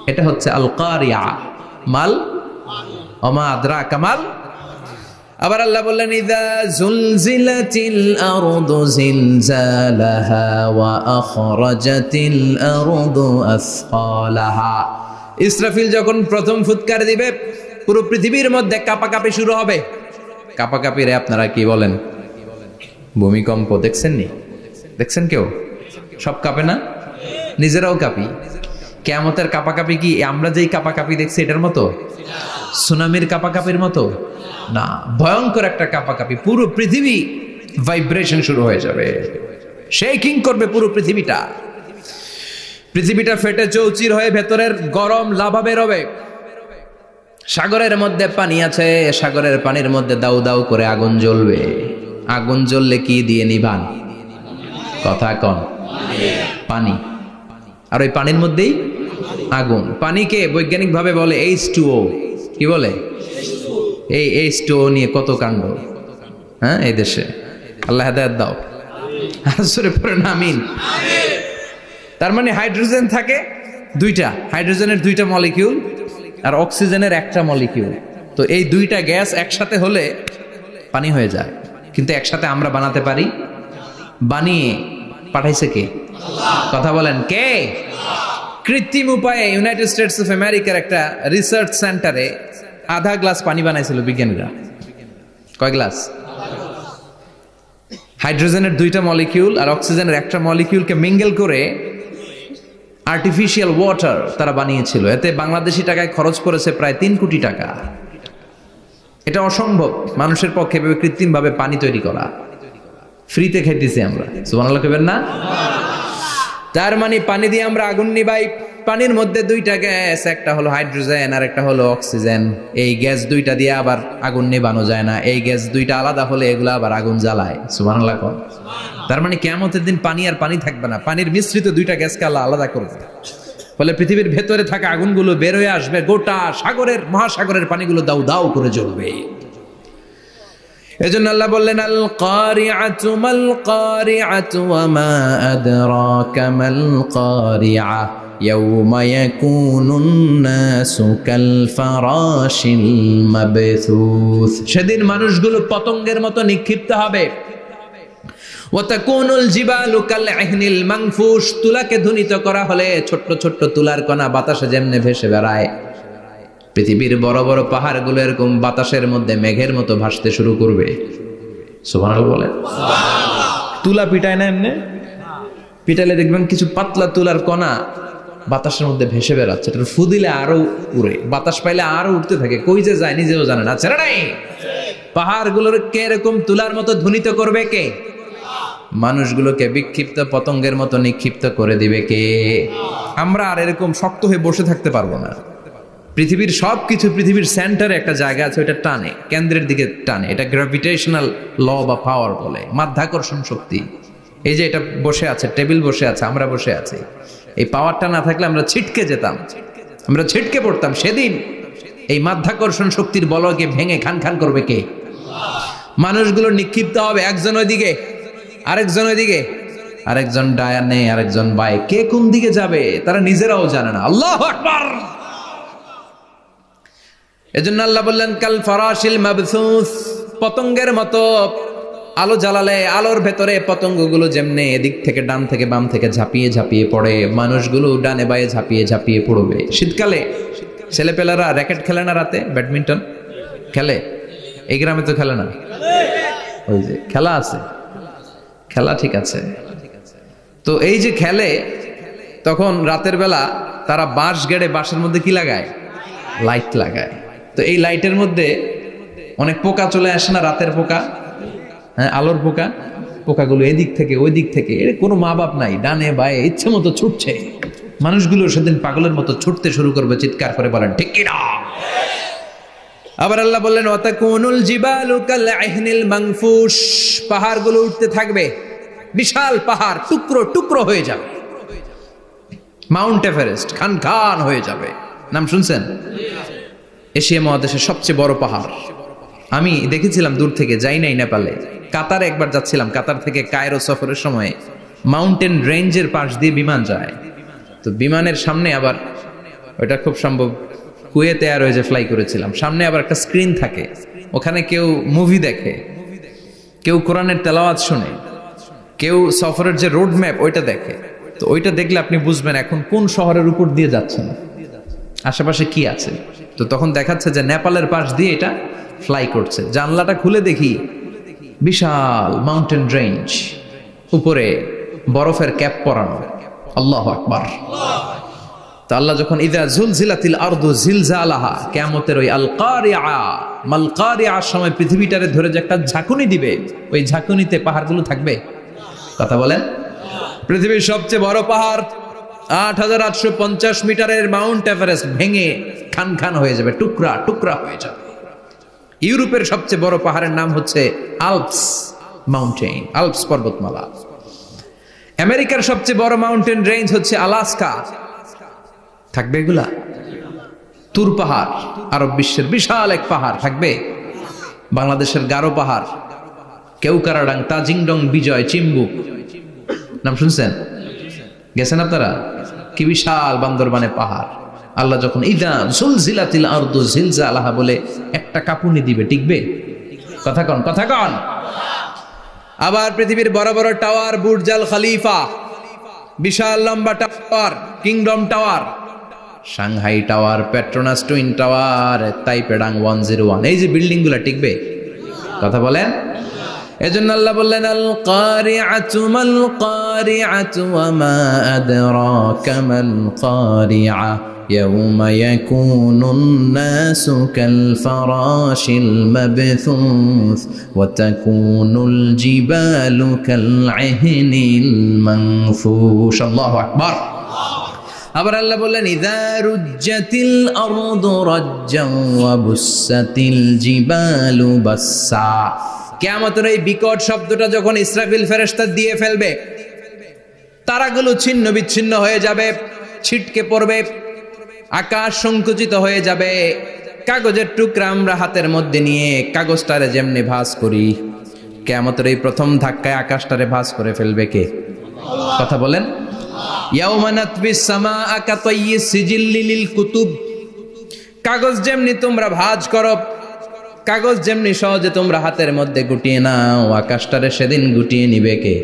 এটা হচ্ছে আল কারিয়া। মাল, ওমা আদরাকা মাল। আবার আল্লাহ বললেন ইযা যুলজিলাতিল আরদু জিলজালাহা ওয়া আখরাজাতিল আরদু আসকালাহা। ইসরাফিল যখন প্রথম ফুৎকার দিবে, পুরো পৃথিবীর মধ্যে কাঁপাকাঁপি শুরু হবে। কাঁপাকাঁপিরে আপনারা কি বলেন? ভূমিকম্প দেখছেন নি? দেখছেন কেউ? সব কাঁপে না? নিজেরাও কাঁপি। কিয়ামতের কাঁপাকাঁপি কি আমরা যেই কাঁপাকাঁপি দেখছি এটার মতো? সুনামির কাঁপাকাঁপির মতো না, ভয়ঙ্কর একটা কাঁপাকাঁপি। পুরো পৃথিবী ভাইব্রেশন শুরু হয়ে যাবে, শেকিং করবে পুরো পৃথিবীটা। পৃথিবীটা ফেটে চৌচির হয়ে ভেতরের গরম লাভা বেরোবে। সাগরের মধ্যে পানি আছে, সাগরের পানির মধ্যে দাউ দাউ করে আগুন জ্বলবে। আগুন জ্বললে কি দিয়ে নিভান? কথা কন। পানি। আর ওই পানির মধ্যেই আগুন। পানিকে বৈজ্ঞানিক ভাবে বলে H2O। কি বলে? এই স্টো নিয়ে কত কাণ্ড, হ্যাঁ এই দেশে। আল্লাহ হেদায়েত দাও, আসরে পড়েন আমিন। তার মানে হাইড্রোজেন থাকে দুইটা, হাইড্রোজেনের দুইটা মলিকিউল আর অক্সিজেনের একটা মলিকিউল। তো এই দুইটা গ্যাস একসাথে হলে পানি হয়ে যায়, কিন্তু একসাথে আমরা বানাতে পারি? বানিয়ে পাঠাইছে কে? কথা বলেন কে? কৃত্রিম উপায়ে ইউনাইটেড স্টেটস অফ আমেরিকার একটা রিসার্চ সেন্টারে আধা গ্লাস পানি বানাইছিল বিজ্ঞানীরা। কয় গ্লাস? হাইড্রোজেনের দুইটা মলিকিউল আর অক্সিজেনের একটা মলিকিউলকে মিঙ্গেল করে আর্টিফিশিয়াল ওয়াটার তারা বানিয়েছিল। এতে বাংলাদেশি টাকায় খরচ করেছে প্রায় 3 কোটি টাকা। এটা অসম্ভব মানুষের পক্ষে কৃত্রিম ভাবে পানি তৈরি করা। ফ্রিতে খাইতেছি আমরা, সুবহানাল্লাহ কইবেন না? তার মানে পানি দিয়ে আমরা আগুন নিবাই। পানির মধ্যে দুইটা গ্যাস, একটা হলো হাইড্রোজেন আর একটা হলো অক্সিজেন। এই গ্যাস দুইটা দিয়ে আবার আগুন নিবানো যায় না, এই গ্যাস দুইটা আলাদা হলে এগুলো আবার আগুন জ্বালায়। সুবহানাল্লাহ। তার মানে কিয়ামতের দিন পানি আর পানি থাকবে না, পানির মিশ্রিত দুইটা গ্যাসকে আল্লাহ আলাদা করবে। ফলে পৃথিবীর ভেতরে থাকা আগুনগুলো বের হয়ে আসবে, গোটা সাগরের মহাসাগরের পানিগুলো দাউ দাউ করে জ্বলবে। এজন্য আল্লাহ বললেন আল কারিআতু মাল কারিআতু ওয়া মা আদরাকা মাল কারিআ ইয়াওমা ইয়াকুনুন নাসু কাল ফারাশিল মাবথুস। সেদিন মানুষগুলো পতঙ্গের মতো নিক্ষিপ্ত হবে। ওয়া তাকুনুল জিবালু কাল ইহনিল মানফুশ। তুলাকে ধ্বনিত করা হলে ছোট্ট ছোট্ট তুলার কণা বাতাসে যেমনে ভেসে বেড়ায়, পৃথিবীর বড় বড় পাহাড়গুলো এরকম বাতাসের মধ্যে মেঘের মতো ভাসতে শুরু করবে। সুবহানাল্লাহ বলেন। তুলা পিটায় না এমনি, পিটাইলে দেখবেন কিছু পাতলা তুলার কণা বাতাসের মধ্যে ভেসে বেড়াচ্ছে। এটা ফু দিলে আরো উড়ে, বাতাস পাইলে আরো উঠতে থাকে, কই যে যায় নিজেও জানে না। ছেড়ে নাই, পাহাড়গুলোর কে এরকম তুলার মতো ধ্বনিত করবে কে? মানুষগুলোকে বিক্ষিপ্ত পতঙ্গের মতো নিক্ষিপ্ত করে দিবে কে? আমরা আর এরকম শক্ত হয়ে বসে থাকতে পারবো না। পৃথিবীর সবকিছু, পৃথিবীর সেন্টারে একটা জায়গা আছে, ওটা টানে, কেন্দ্রের দিকে টানে। এটা গ্র্যাভিটেশনাল ল বা পাওয়ার বলে, মাধ্যাকর্ষণ শক্তি। এই যে এটা বসে আছে, টেবিল বসে আছে, আমরা বসে আছি, এই পাওয়ারটা না থাকলে আমরা ছিটকে যেতাম, আমরা ছিটকে পড়তাম। সেদিন এই মাধ্যাকর্ষণ শক্তির বলকে ভেঙে খান খান করবে কে? মানুষগুলো নিক্ষিপ্ত হবে, একজন ওইদিকে, আরেকজন ওইদিকে, আরেকজন ডায়ানে, আরেকজন বায়ে। কে কোন দিকে যাবে তারা নিজেরাও জানে না। আল্লাহু আকবার। এজন্য আল্লাহ বললেন কাল ফারাশিল মাবসুস, পতঙ্গের মতো। আলো জ্বালালে আলোর ভেতরে পতঙ্গগুলো যেমনে এদিক থেকে ডান থেকে বাম থেকে ঝাঁপিয়ে ঝাঁপিয়ে পড়ে, মানুষগুলো ডানে বায়ে ঝাঁপিয়ে ঝাঁপিয়ে পড়বে। শীতকালে ছেলেপেলারা র্যাকেট খেলে না, রাতে ব্যাডমিন্টন খেলে, এই গ্রামে তো খেলে না। ওই যে খেলা আছে, খেলা ঠিক আছে। তো এই যে খেলে, তখন রাতের বেলা তারা বাঁশ গেড়ে, বাঁশের মধ্যে কি লাগায়? লাইট লাগায়। তো এই লাইটের মধ্যে অনেক পোকা চলে আসে না, রাতের পোকা, হ্যাঁ আলোর পোকা। পোকাগুলো এদিক থেকে ওই দিক থেকে, এর কোনো মা বাপ নাই, ডানে বায়ে ইচ্ছে মতো ছুটছে। মানুষগুলো সেদিন পাগলের মতো ছুটতে শুরু করবে, চিৎকার করে বলেন ঠিক কি না? আবার আল্লাহ বললেন ওয়াতাকুনুল জিবালু কাল ইহনিল মানফুশ, পাহাড়গুলো উঠতে থাকবে, বিশাল পাহাড় টুকরো টুকরো হয়ে যাবে। মাউন্ট এভারেস্ট খান খান হয়ে যাবে, নাম শুনছেন? এশিয়া মহাদেশের সবচেয়ে বড় পাহাড়। আমি দেখেছিলাম দূর থেকে, যাই নাই নেপালে, কাতারে একবার যাচ্ছিলাম। কাতার থেকে কায়রো সফরের সময় মাউন্টেন রেঞ্জের পাশ দিয়ে বিমান যায়। তো বিমানের সামনে আবার, ওটা খুব সম্ভব কুয়েতে এয়ারওয়েজে ফ্লাই করেছিলাম, সামনে আবার একটা স্ক্রিন থাকে, ওখানে কেউ মুভি দেখে, কেউ কোরআনের তেলাওয়াত শুনে, কেউ সফরের যে রোড ম্যাপ ওইটা দেখে। তো ওইটা দেখলে আপনি বুঝবেন এখন কোন শহরের উপর দিয়ে যাচ্ছেন, আশেপাশে কি আছে। তো তখন দেখাচ্ছে যে নেপালের পাশ দিয়ে এটা ফ্লাই করছে। জানলাটা খুলে দেখি বিশাল মাউন্টেন রেঞ্জ, উপরে বরফের ক্যাপ পরানো। আল্লাহু আকবার। তো আল্লাহ যখন ইযা জুলজিলাতিল আরদু জিলজালাহা, কিয়ামতের ওই আল কারিআ মাল কারিআর সময় পৃথিবীটারে ধরে যে একটা ঝাঁকুনি দিবে, ওই ঝাঁকুনিতে পাহাড়গুলো থাকবে। কথা বলেন। পৃথিবীর সবচেয়ে বড় পাহাড় ৮৮৫০ মিটারের মাউন্ট এভারেস্ট ভেঙে খান খান হয়ে যাবে, টুকরা টুকরা হয়ে যাবে। ইউরোপের সবচেয়ে বড় পাহাড়ের নাম হচ্ছে আল্পস মাউন্টেন, আল্পস পর্বতমালা। আমেরিকার সবচেয়ে বড় মাউন্টেন রেঞ্জ হচ্ছে আলাস্কা, থাকবে এগুলা? তুর পাহাড়, আরব বিশ্বের বিশাল এক পাহাড় থাকবে। বাংলাদেশের গারো পাহাড়, কেউকারাডাং, তাজিংডং, বিজয়, চিম্বুক, নাম শুনছেন? গেছেন আপনারা? কি বিশাল বান্দরবানে পাহাড়। আল্লাহ যখন ইদা জুলজিলাতিল আরদু জিলজালাহা বলে একটা কাঁপুনি দিবে, টিকবে? কথা কন, কথা কন। আবার পৃথিবীর বড় বড় টাওয়ার, বুর্জ আল খলিফা, বিশাল লম্বা tower, Kingdom tower, Shanghai tower, Petronas twin tower, তাইপেডাং 101, এই যে বিল্ডিং গুলা টিকবে? কথা বলেন। এজন্য আল্লাহ বললেন আল কারিআতু মাল কারিআতু ওয়া মা আদরাকা মাল কারিআ ইয়াউমা ইয়াকুনুন নাসু কাল ফারাশিল মাবথুস ওয়া তাকুনুল জিবালু কাল ইহনিল মানফুশ। আল্লাহু আকবার। আবার আল্লাহ বললেন ইযা রুজ্জাতিল আরদু রাজ্জান ওয়া বুসাতিল জিবালু বাসসা। কিয়ামতের এই বিকট শব্দটা যখন ইসরাফিল ফেরেশতা দিয়ে ফেলবে, তারাগুলো ছিন্ন বিচ্ছিন্ন হয়ে যাবে, ছিটকে পড়বে, আকাশ সংকুচিত হয়ে যাবে। কাগজের টুকরা আমরা হাতের মধ্যে নিয়ে কাগজটারে যেমনি ভাঁজ করি, কিয়ামতের এই প্রথম ধাক্কায় আকাশটারে ভাঁজ করে ফেলবে কে? কথা বলেন। ইয়াউমা নাতবিস সামাআ কাতাইয়িস সিজিল্লি লিল কুতুব। কাগজ যেমনি তোমরা ভাঁজ করো, কাগজ যেমনি সহজে তোমরা হাতের মধ্যে গুটিয়ে নাও, আকাশটারে সেদিন গুটিয়ে নিবে কে?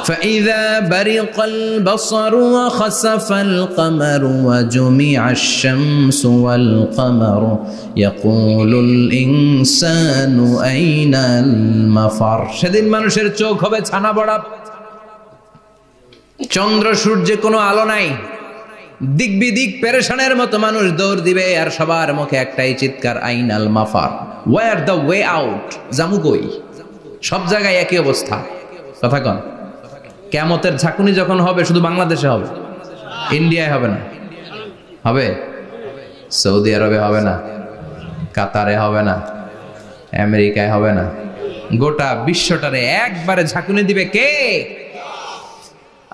ফাইযা বারিকাল বাসারু ওয়া খাসাফাল কামারু ওয়া জুমিআশ শামসু ওয়াল কামারু ইয়াকুলুল ইনসানু আইনাল মাফার। সেদিন মানুষের চোখ হবে ছানা বড়া, চন্দ্র সূর্যে কোনো আলো নাই, দিক বিদিক পেরেশানের মতো মানুষ দৌড় দিবে, আর সবার মুখে একটাই চিৎকার, আইনাল মাফার, ওয়্যার দ্য ওয়ে আউট, জামু কই? সব জায়গায় একই অবস্থা। কথা কন। কিয়ামতের ঝাঁকুনি যখন হবে শুধু বাংলাদেশে হবে, ইন্ডিয়ায় হবে না, হবে সৌদি আরবে হবে না, কাতারে হবে না, আমেরিকায় হবে না, গোটা বিশ্বটারে একবারে ঝাঁকুনি দিবে কে?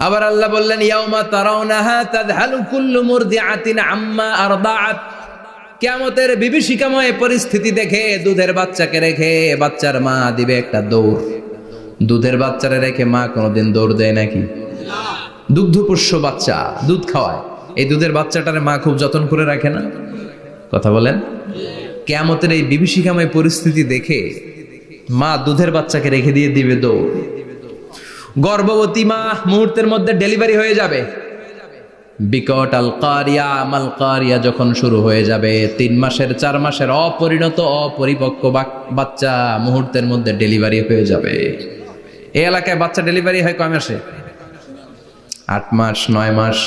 আবার আল্লাহ বললেন ইয়াউমা তারাউনাহা তাযহালু কুল্লু মুরদিআতিন আম্মা আরদাআত। কিয়ামতের বিভীষিকাময় পরিস্থিতি দেখে দুধের বাচ্চাকে রেখে বাচ্চার মা দিবে একটা দৌড়। দুধের বাচ্চারে রেখে মা কোনোদিন দৌড় দেয় নাকি? দুগ্ধপোষ্য বাচ্চা, দুধ খাওয়ায়, এই দুধের বাচ্চাটারে মা খুব যত্ন করে রাখে না? কথা বলেন। কিয়ামতের এই বিভীষিকাময় পরিস্থিতি দেখে মা দুধের বাচ্চাকে রেখে দিয়ে দিবে দৌড়। গর্ভবতী মা মুহূর্তের মধ্যে ডেলিভারি হয়ে যাবে। বিকট আল কারিয়া মাল কারিয়া যখন শুরু হয়ে যাবে, 3 মাসের 4 মাসের অপরিণত অপরিপক্ক বাচ্চা মুহূর্তের মধ্যে ডেলিভারি হয়ে যাবে। এই এলাকায় বাচ্চা ডেলিভারি হয় কয় মাসে? 8 মাস, 9 মাস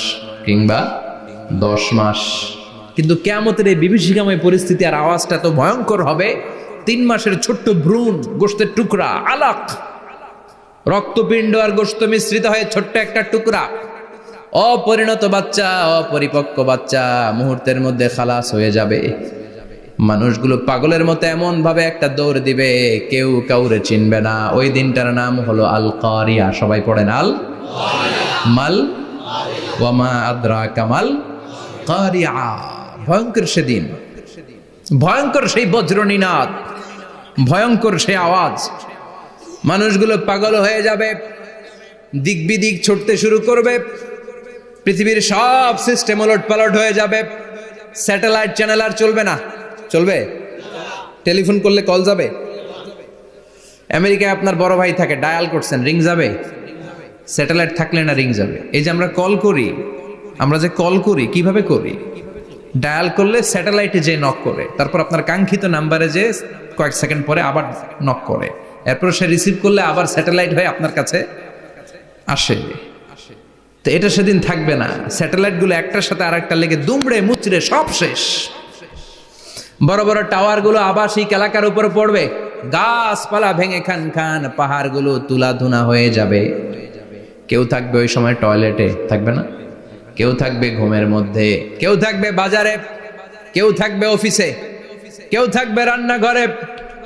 কিংবা 10 মাস। কিন্তু কিয়ামতের এই বিভীষিকাময় পরিস্থিতি আর আওয়াজটা এত ভয়ঙ্কর হবে, 3 মাসের ছোট্ট ভ্রূণ, গোশতের টুকরা, আলাক, রক্তপিণ্ড আর গোশত মিশ্রিত হয়ে ছোট্ট একটা টুকরা, অপরিণত বাচ্চা, অপরিপক্ক বাচ্চা মুহূর্তের মধ্যে খালাস হয়ে যাবে। মানুষগুলো পাগলের মতো এমন ভাবে একটা দৌড় দিবে, কেউ কাউরে চিনবে না। ওই দিনটার নাম হলো আল কারিয়া। সবাই পড়েন আল মাল ওয়া মা আদরাকা মাল কারিয়া। ভয়ঙ্কর সেদিন, ভয়ঙ্কর সেই বজ্রনীনাদ, ভয়ঙ্কর সেই আওয়াজ। মানুষগুলো পাগল হয়ে যাবে, দিক বিদিক ছুটতে শুরু করবে, পৃথিবীর সব সিস্টেম ওলট পালট হয়ে যাবে। স্যাটেলাইট চ্যানেল আর চলবে না। চলবে? টেলিফোন করলে কল যাবে? আমেরিকায় আপনার বড় ভাই থাকে, ডায়াল করছেন, রিং যাবে? স্যাটেলাইট থাকলে না রিং যাবে? এই যে আমরা কল করি, আমরা যে কল করি কিভাবে করি? ডায়াল করলে স্যাটেলাইটে যে নক করে, তারপর আপনার কাঙ্ক্ষিত নাম্বারে যে কয়েক সেকেন্ড পরে আবার নক করে, এরপর সে রিসিভ করলে আবার স্যাটেলাইট হয়ে আপনার কাছে আসে। তো এটা সেদিন থাকবে না। স্যাটেলাইট গুলো একটার সাথে আরেকটা লেগে দুমড়ে মুচড়ে সব শেষ। বড় বড় টাওয়ার গুলো আবাসিক এলাকার উপর পড়বে, গাছপালা ভেঙে খান খান, পাহাড় গুলো তুলাধুনা হয়ে যাবে। কেউ থাকবে ওই সময় টয়লেটে, থাকবে না? কেউ থাকবে ঘুমের মধ্যে, কেউ থাকবে বাজারে, কেউ থাকবে অফিসে, কেউ থাকবে রান্নাঘরে,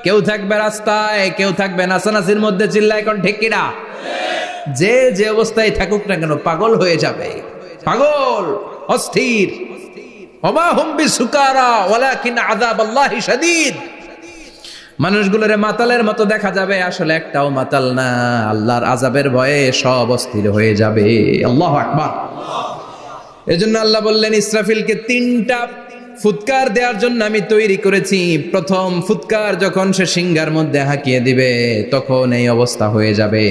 কেউ থাকবে রাস্তায়, কেউ থাকবে নাচানাচির মধ্যে। চিল্লায় কোন ঠিক কিনা? যে যে অবস্থায় থাকুক না কেন পাগল হয়ে যাবে, পাগল, অস্থির। ওমা হুম বিসুকারা ওয়ালাকিন আযাবাল্লাহি শাদীদ। মানুষগুলোরে মাতালের মতো দেখা যাবে, আসলে একটাও মাতাল না। আল্লাহর আযাবের ভয়ে সব অস্থির হয়ে যাবে। আল্লাহু আকবার। এজন্য আল্লাহ বললেন ইসরাফিলকে 3টা ফুৎকার দেওয়ার জন্য আমি তৈরি করেছি। প্রথম ফুৎকার যখন সে সিংহার মধ্যে হাঁকিয়ে দিবে তখন এই অবস্থা হয়ে যাবে।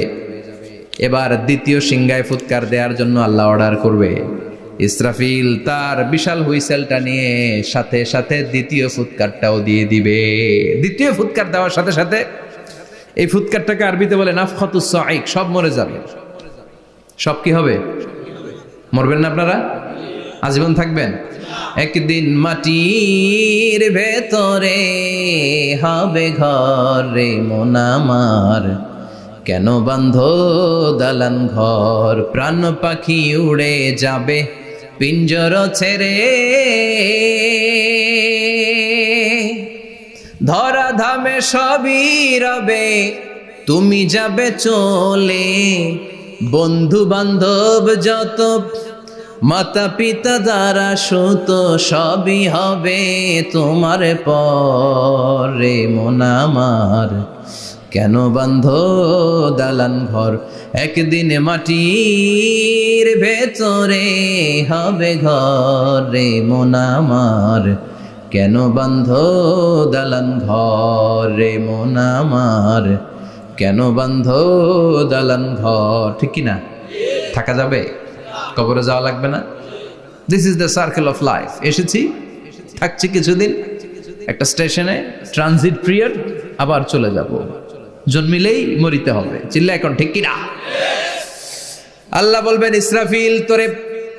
এবার দ্বিতীয় সিংহায় ফুৎকার দেওয়ার জন্য আল্লাহ অর্ডার করবে। ইসরাফিল তার বিশাল হুইসেলটা নিয়ে সাথে সাথে দ্বিতীয় ফুৎকারটাও দিয়ে দিবে। দ্বিতীয় ফুৎকার দেওয়ার সাথে সাথে এই ফুৎকারটাকে আরবিতে বলে নাফখাতুস সাঈক, সব মরে যাবে। সব কি হবে? মরবেন না আপনারা? আজীবন থাকবেন? একদিন মাটির ভেতরে হবে ঘর রে মন আমার, কেন বাঁধো দালান ঘর, প্রাণ পাখি উড়ে যাবে পিঞ্জর ছেড়ে, ধরা ধামে সবই রবে তুমি যাবে চলে, বন্ধু বান্ধব যত মাতা পিতা দ্বারা সুত সবই হবে তোমার পরে মন আমার, কেন বাঁধো দালান ঘর, একদিন মাটির ভেতরে হবে ঘর রে মন আমার, কেন বাঁধো দালান ঘর রে মন আমার, কেন বাঁধো দালান ঘর। ঠিক কিনা? থাকা যাবে? কবরে যাওয়া লাগবে না? This is the circle of life. এসেছি, থাকছি কিছুদিন, একটা স্টেশনে ট্রানজিট পিরিয়ড, আবার চলে যাব। জন্মিলেই মরিতে হবে। চিল্লা এখন ঠিক কিনা? আল্লাহ বলবেন ইসরাফিল তোরে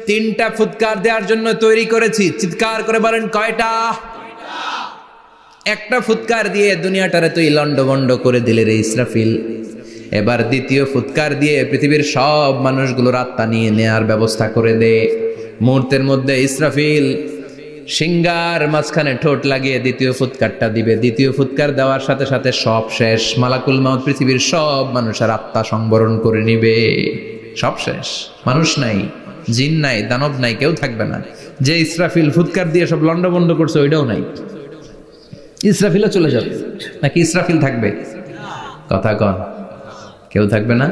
3টা ফুৎকার দেওয়ার জন্য তৈরি করেছি। চিৎকার করে বলেন কয়টা? একটা ফুৎকার দিয়ে দুনিয়াটারে তুই লন্ডভন্ড করে দিলে রে ইসরাফিল। এবার দ্বিতীয় ফুৎকার দিয়ে পৃথিবীর সব মানুষগুলোর আত্মা নিয়ে নেয়ার ব্যবস্থা করে দে। মুহূর্তের মধ্যে ইসরাফিল সিংহার মাঝখানে ঠোঁট লাগিয়ে দ্বিতীয় ফুৎকারটা দিবে। দ্বিতীয় ফুৎকার দেওয়ার সাথে সাথে সব শেষ। মালাকুল মাউত পৃথিবীর সব মানুষের আত্মা সংবরণ করে নিবে। সব শেষ, মানুষ নাই, জিন নাই, দানব নাই, কেউ থাকবে না। যে ইসরাফিল ফুৎকার দিয়ে সব লন্ডভন্ড করছে ওইটাও নাই। ইসরাফিলও চলে যাবে নাকি ইসরাফিল থাকবে? কথা কন, কেউ থাকবে না?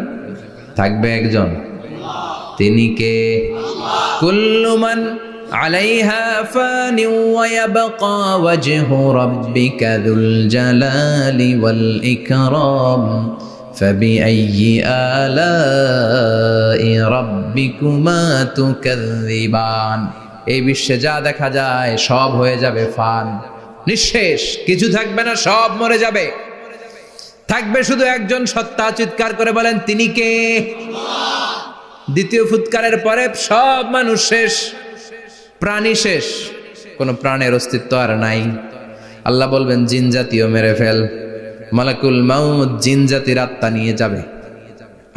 থাকবে একজন, তিনি কে? কুল্লু মান আলাইহা ফানি ওয়া ইয়াবকা ওয়াজহু রাব্বিকা যুল জালালি ওয়াল ইকরাম ফাবিআইয়ি আলাই রাব্বিকুমা তুকাযযিবান। এই বিশ্বে যা দেখা যায় সব হয়ে যাবে ফান, নিঃশেষ, কিছু থাকবে না, সব মরে যাবে। থাকবে শুধু একজন সত্তা। চিৎকার করে বলেন তিনি কে? দ্বিতীয় ফুৎকারের পরে সব মানুষ শেষ, প্রাণী শেষ, কোনো প্রাণের অস্তিত্ব আর নাই। আল্লাহ বলবেন জিন জাতীয় মেরে ফেল। মালাকুল মাউত জিন জাতির আত্মা নিয়ে যাবে।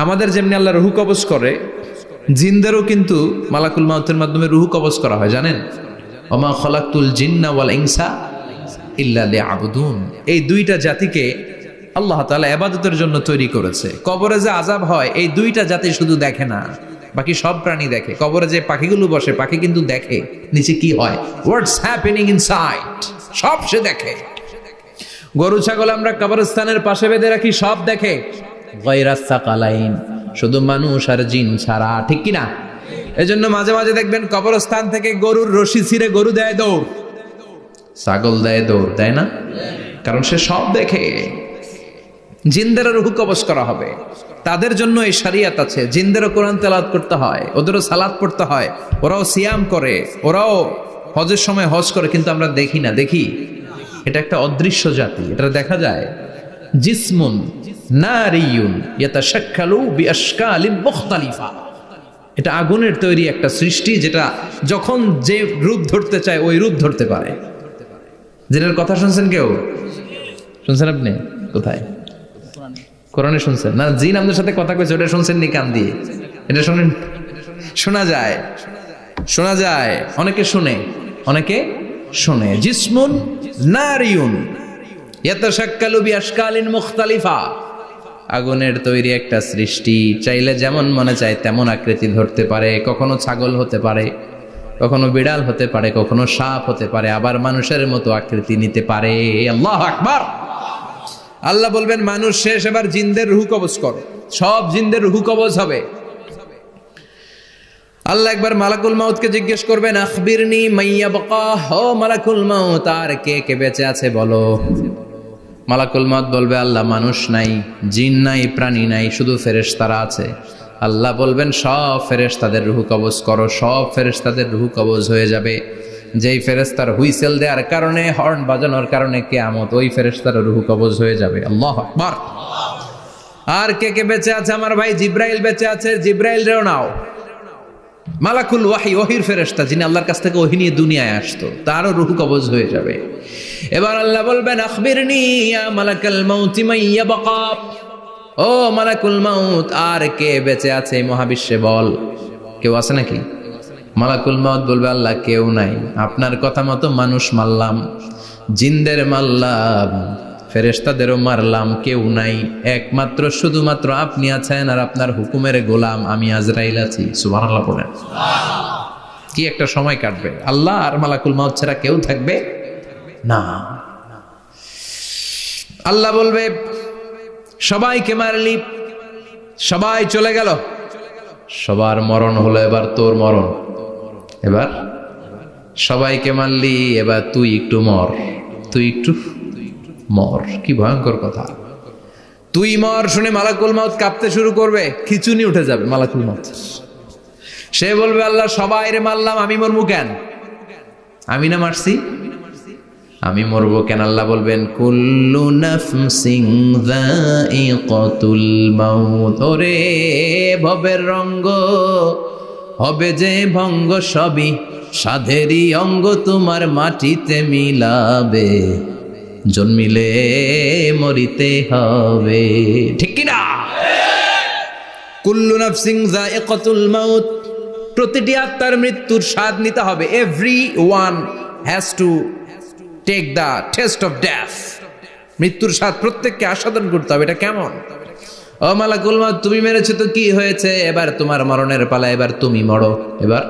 আমাদের যেমনি আল্লাহ রুহু কবজ করে, জিনদেরও কিন্তু মালাকুল মাউতের মাধ্যমে রুহু কবজ করা হয়, জানেন? ওমা খলাকতুল জিন্না ওয়াল ইনসা ইল্লা লিয়াবুদুন। এই 2টা জাতিকে আল্লাহ তাআলা ইবাদতের জন্য তৈরি করেছে। কবরে যে আযাব হয় এই 2টা জাতি শুধু দেখে না, বাকি সব প্রাণী দেখে। কবরে যে পাখিগুলো বসে, পাখি কিন্তু দেখে নিচে কি হয়, হোয়াটস হ্যাপেনিং ইনসাইড, সব সে দেখে। গরু ছাগল আমরা কবরস্থানের পাশে বেঁধে রাখি, সব দেখে। গায়রাস সাকালাইন, শুধু মানুষ আর জিন ছাড়া। ঠিক কিনা? এজন্য মাঝে মাঝে দেখবেন কবরস্থান থেকে গরুর রশি ছিঁড়ে গরু দেয় দৌড়, ছাগল দেয় দৌড়, দেয় না? কারণ সে সব দেখে। জিনদেরও রুহু কবজ করা হবে, তাদের জন্য এই শরিয়ত আছে। জিনদেরও কোরআন তেলাওয়াত করতে হয়, ওদেরও সালাত পড়তে হয়, ওরাও সিয়াম করে, ওরাও হজের সময় হজ করে, কিন্তু আমরা দেখি না। দেখি? এটা একটা অদৃশ্য জাতি, এটা দেখা যায়। জিসমুন নারিয়ুন ইয়াতাশাক্কালু বিআশকালিন মুখতালিফা। এটা আগুনের তৈরি একটা সৃষ্টি, যেটা যখন যে রূপ ধরতে চায় ওই রূপ ধরতে পারে। জিনের কথা শুনছেন কেউ? শুনছেন আপনি? কোথায়? কোরআনে শুনছেন না? জিন আমাদের সাথে কথা কইছে, ওটা শুনছেন নি কান দিয়ে? এটা শুনেন? শোনা যায়, শোনা যায়। অনেকে শুনে, অনেকে শুনে। জিসমুন নারিয়ুন ইয়াতাশাক্কালু বিআশকালিন মুখতালিফা। আগুনের তৈরি একটা সৃষ্টি, চাইলে যেমন মনে চায় তেমন আকৃতি ধরতে পারে। কখনো ছাগল হতে পারে, কখনো বিড়াল হতে পারে, কখনো সাপ হতে পারে, আবার মানুষের মতো আকৃতি নিতে পারে। আল্লাহু আকবার। আল্লাহ বলবেন মানুষ শেষ, এবার জিনদের রুহ কবজ করো। সব জিনদের রুহ কবজ হবে। আল্লাহ একবার মালাকুল মাউতকে জিজ্ঞেস করবেন, আখবিরনি মাইয়া বাকা, ও মালাকুল মাউত, আর কে কে বেঁচে আছে বলো। মালাকুল মাউত বলবে, আল্লাহ মানুষ নাই, জিন নাই, প্রাণী নাই, শুধু ফেরেশতারা আছে। আল্লাহ বলবেন, সব ফেরেশতাদের রুহ কবজ করো। সব ফেরেশতাদের রুহ কবজ হয়ে যাবে। যেই ফেরেশতার হুইসেল দেওয়ার কারণে, হর্ন বাজানোর কারণে কিয়ামত, ওই ফেরেশতার রুহ কবজ হয়ে যাবে। আল্লাহু আকবার। আর কে কে বেঁচে আছে? আমার ভাই জিব্রাইল বেঁচে আছে, জিব্রাইল রেও নাও। মালাকুল ওয়াহি, ওহির ফেরেশতা, যিনি আল্লাহর কাছ থেকে ওহী নিয়ে দুনিয়ায় আসতো, তারও রূহ কবজ হয়ে যাবে। এবার আল্লাহ বলবেন, আখবিরনি ইয়া মালাকাল মাউত মান ইয়াবকা, ও মালাকুল মাউত, আর কে বেঁচে আছে এই মহাবিশ্বে বল। কেউ আছে নাকি? মালাকুল মাউত বলবে, আল্লাহ কেউ নাই। আপনার কথা মতো মানুষ মারলাম, জিনদের মারলাম, ফেরেশতাদেরও মারলাম, কেউ নাই, একমাত্র শুধুমাত্র আপনি আছেন, আর আপনার হুকুমের গোলাম আমি আজরাইল আছি। সুবহানাল্লাহ পড়েন। কি একটা সময় কাটবে, আল্লাহ আর মালাকুল মাউত ছাড়া কেউ থাকবে না। আল্লাহ বলবে, সবাইকে মারলি, সবাই চলে গেল, সবার মরণ হলো, এবার তোর মরণ। এবার সবাইকে মারলি, এবার তুই একটু মর, তুই একটু মর। কি ভয়ঙ্কর কথা। তুই মর শুনে মালাকুল মাউত কাঁপতে শুরু করবে, খিচুনি উঠে যাবে মালাকুল মাউত। সে বলবে, আল্লাহ সবাই রে মারলাম, আমি মরবো কেন? আমি না মারছি, আমি মরবো কেন? আল্লাহ বলবেন, কুল্লু নাফসিন যায়িকাতুল মাউত, ওরে ভবের রঙ্গ, হবে যে ভঙ্গ, সবই সাধেরই অঙ্গ, তোমার মাটিতে মিলাবে, জন্মিলে মরিতে হবে। ঠিক কিনা? কুল্লু নাফসিন যায়িকাতুল মাউত, প্রতিটি আত্মার মৃত্যুর স্বাদ নিতে হবে। Everyone has to take the test of death. মৃত্যুর স্বাদ প্রত্যেককে আস্বাদন করতে হবে। এটা কেমন? ও মালাকুল মাউত, তুমি মেরেছো তো কি হয়েছে, এবার তোমার মরণের পালা, এবার তুমি মরো। এবার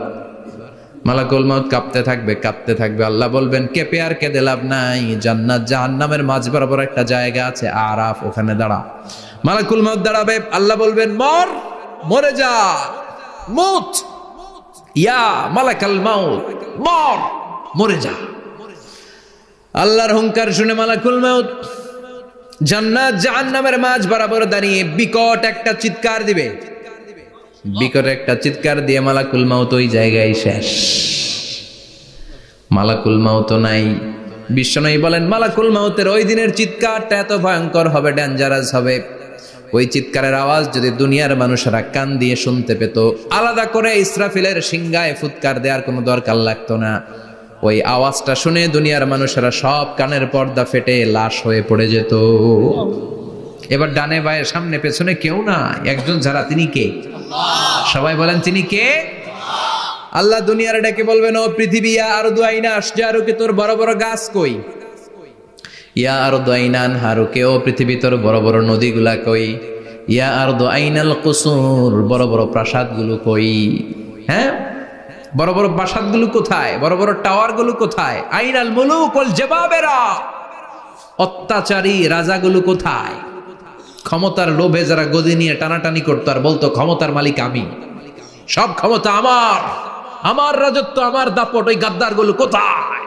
মালাকুল মাউত কাঁপতে থাকবে, কাঁপতে থাকবে। আল্লাহ বলবেন, কেঁপে আর কেঁদে লাভ নাই, জান্নাত জাহান্নামের মাঝ বরাবর একটা জায়গা আছে, আরাফ, ওখানে দাঁড়া। মালাকুল মাউত দাঁড়াবে, আল্লাহ বলবেন, মর, মরে যা, মুত, ইয়া মালাকাল মাউত, মর, মরে যা। আল্লাহর হুঙ্কার শুনে মালাকুল মাউত জান্নাত জাহান্নামের মাঝ বরাবর দাঁড়িয়ে বিকট একটা চিৎকার দিবে। বিকট একটা চিৎকার দিয়ে মালাকুল মাউত ওই জায়গায় শেষ। মালাকুল মাউত নাই। বিশ্বনবী বলেন, মালাকুল মাউতের ওই দিনের চিৎকারটা এত ভয়ঙ্কর হবে, ডেঞ্জারাস হবে। ওই চিৎকারের আওয়াজ যদি দুনিয়ার মানুষেরা কান দিয়ে শুনতে পেত, আলাদা করে ইসরাফিলের সিংহায় ফুৎকার দেওয়ার কোনো দরকার লাগতো না। ওই আওয়াজটা শুনে দুনিয়ার মানুষেরা সব কানের পর্দা ফেটে লাশ হয়ে পড়ে যেত। এবার ডানে বায়ে সামনে পেছনে কেউ না, একজন ছাড়া, তিনি কে? সবাই বলেন, তিনি কে? আল্লাহ দুনিয়ার ডেকে বলবেন, ও পৃথিবী, ইয়া আরদু আইনা আশজারুকে, তোর বড় বড় গাছ কই? ইয়া আরদু আইনান হারুকে, ও পৃথিবী, তোর বড় বড় নদীগুলা কই? ইয়া আরদু আইনাল কুসুর, বড় বড় প্রাসাদগুলো কই? হ্যাঁ, বড় বড় প্রাসাদগুলো কোথায়? বড় বড় টাওয়ারগুলো কোথায়? আইনাল মুলুক ওয়াল জাবাবেরা, অত্যাচারী রাজাগুলো কোথায়? ক্ষমতার লোভে যারা গদি নিয়ে টানাটানি করতো আর বলতো, ক্ষমতার মালিক আমি, সব ক্ষমতা আমার, আমার রাজত্ব, আমার দাপট, ওই গাদ্দারগুলো কোথায়?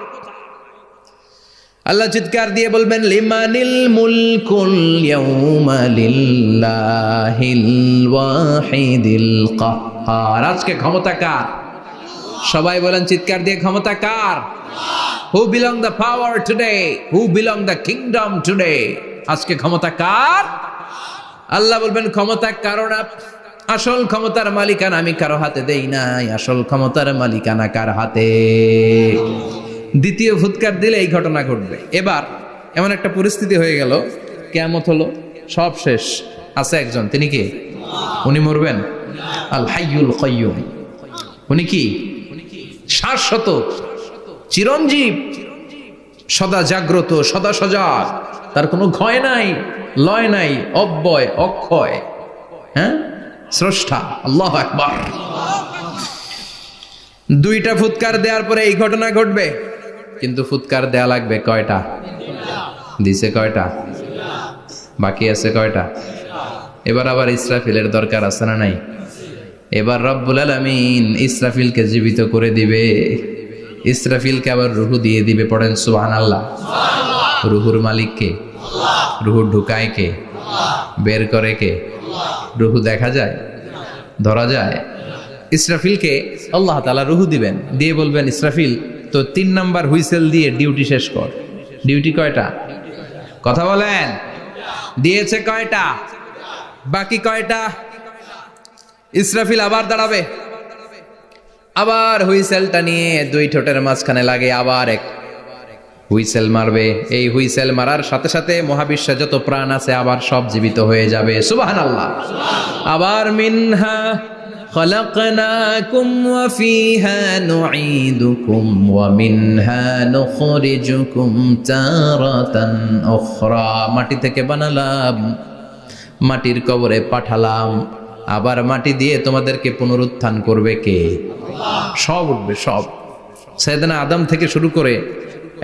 আল্লাহ চিৎকার দিয়ে বলবেন, লিমানিল মুলকুল ইয়াউমা লিল্লাহিল ওয়াহিদিল কাহ্হার, আজকে ক্ষমতা কার? সবাই বলেন চিৎকার দিয়ে, ক্ষমতা কার? Who belong the power today, who belong the kingdom today? আজকে ক্ষমতা কার? আল্লাহ বলবেন, ক্ষমতা কারো না, আসল ক্ষমতার মালিকানা আমি কারো হাতে দেই নাই, আসল ক্ষমতার মালিকানা কার হাতে? দ্বিতীয় ফুৎকার দিলে এই ঘটনা ঘটবে। এবার এমন একটা পরিস্থিতি হয়ে গেল, কিয়ামত হলো, সব শেষ। আছে একজন, তিনি কি? উনি মরবেন, আল হাইয়ুল কাইয়ুম। উনি কি? শাশ্বত, চিরঞ্জীব, সদা জাগ্রত, সদা সজাগ, তার কোনো ক্ষয় নাই, লয় নাই, অব্যয়, অক্ষয়, হ্যাঁ, স্রষ্টা। আল্লাহু আকবার। দুইটা ফুৎকার দেওয়ার পরে এই ঘটনা ঘটবে, কিন্তু ফুৎকার দেয়া লাগবে কয়টা? দিছে কয়টা? বাকি আছে কয়টা? এবার আবার ইসরাফিলের দরকার আছে না নাই? এবার রব্বুল আলামিন ইসরাফিলকে জীবিত করে দিবে, ইসরাফিলকে আবার রুহু দিয়ে দিবে। পড়েন সুবহানাল্লাহ। রুহুর মালিক কে? রুহু ঢুকায় কে? বের করে কে? রুহু দেখা যায়, ধরা যায়? ইসরাফিলকে আল্লাহ তাআলা রুহু দিবেন, দিয়ে বলবেন ইসরাফিল তো 3 নাম্বার হুইসেল দিয়ে ডিউটি শেষ কর। ডিউটি কয়টা? কথা বলেন। দিয়েছে কয়টা? বাকি কয়টা? ইসরাফিল আবার দাঁড়াবে, আবার হুইসেলটা নিয়ে 2 ঠোঁটের মাঝখানে লাগে আবার এক হুইসেল মারবে। এই হুইসেল মারার সাথে সাথে মহাবিশ্বে যত প্রাণ আছে আবার সব জীবিত হয়ে যাবে। সুবহানাল্লাহ। আবার মিনহা খলাকনাকুম ওয়া ফিহা নুঈদুকুম ওয়া মিনহা নুখরিজুকুম তারাতান উখরা। মাটি থেকে বানালাম, মাটির কবরে পাঠালাম, আবার মাটি দিয়ে তোমাদেরকে পুনরুত্থান করবে কে? সব উঠবে, সব। সাইয়েদনা আদম থেকে শুরু করে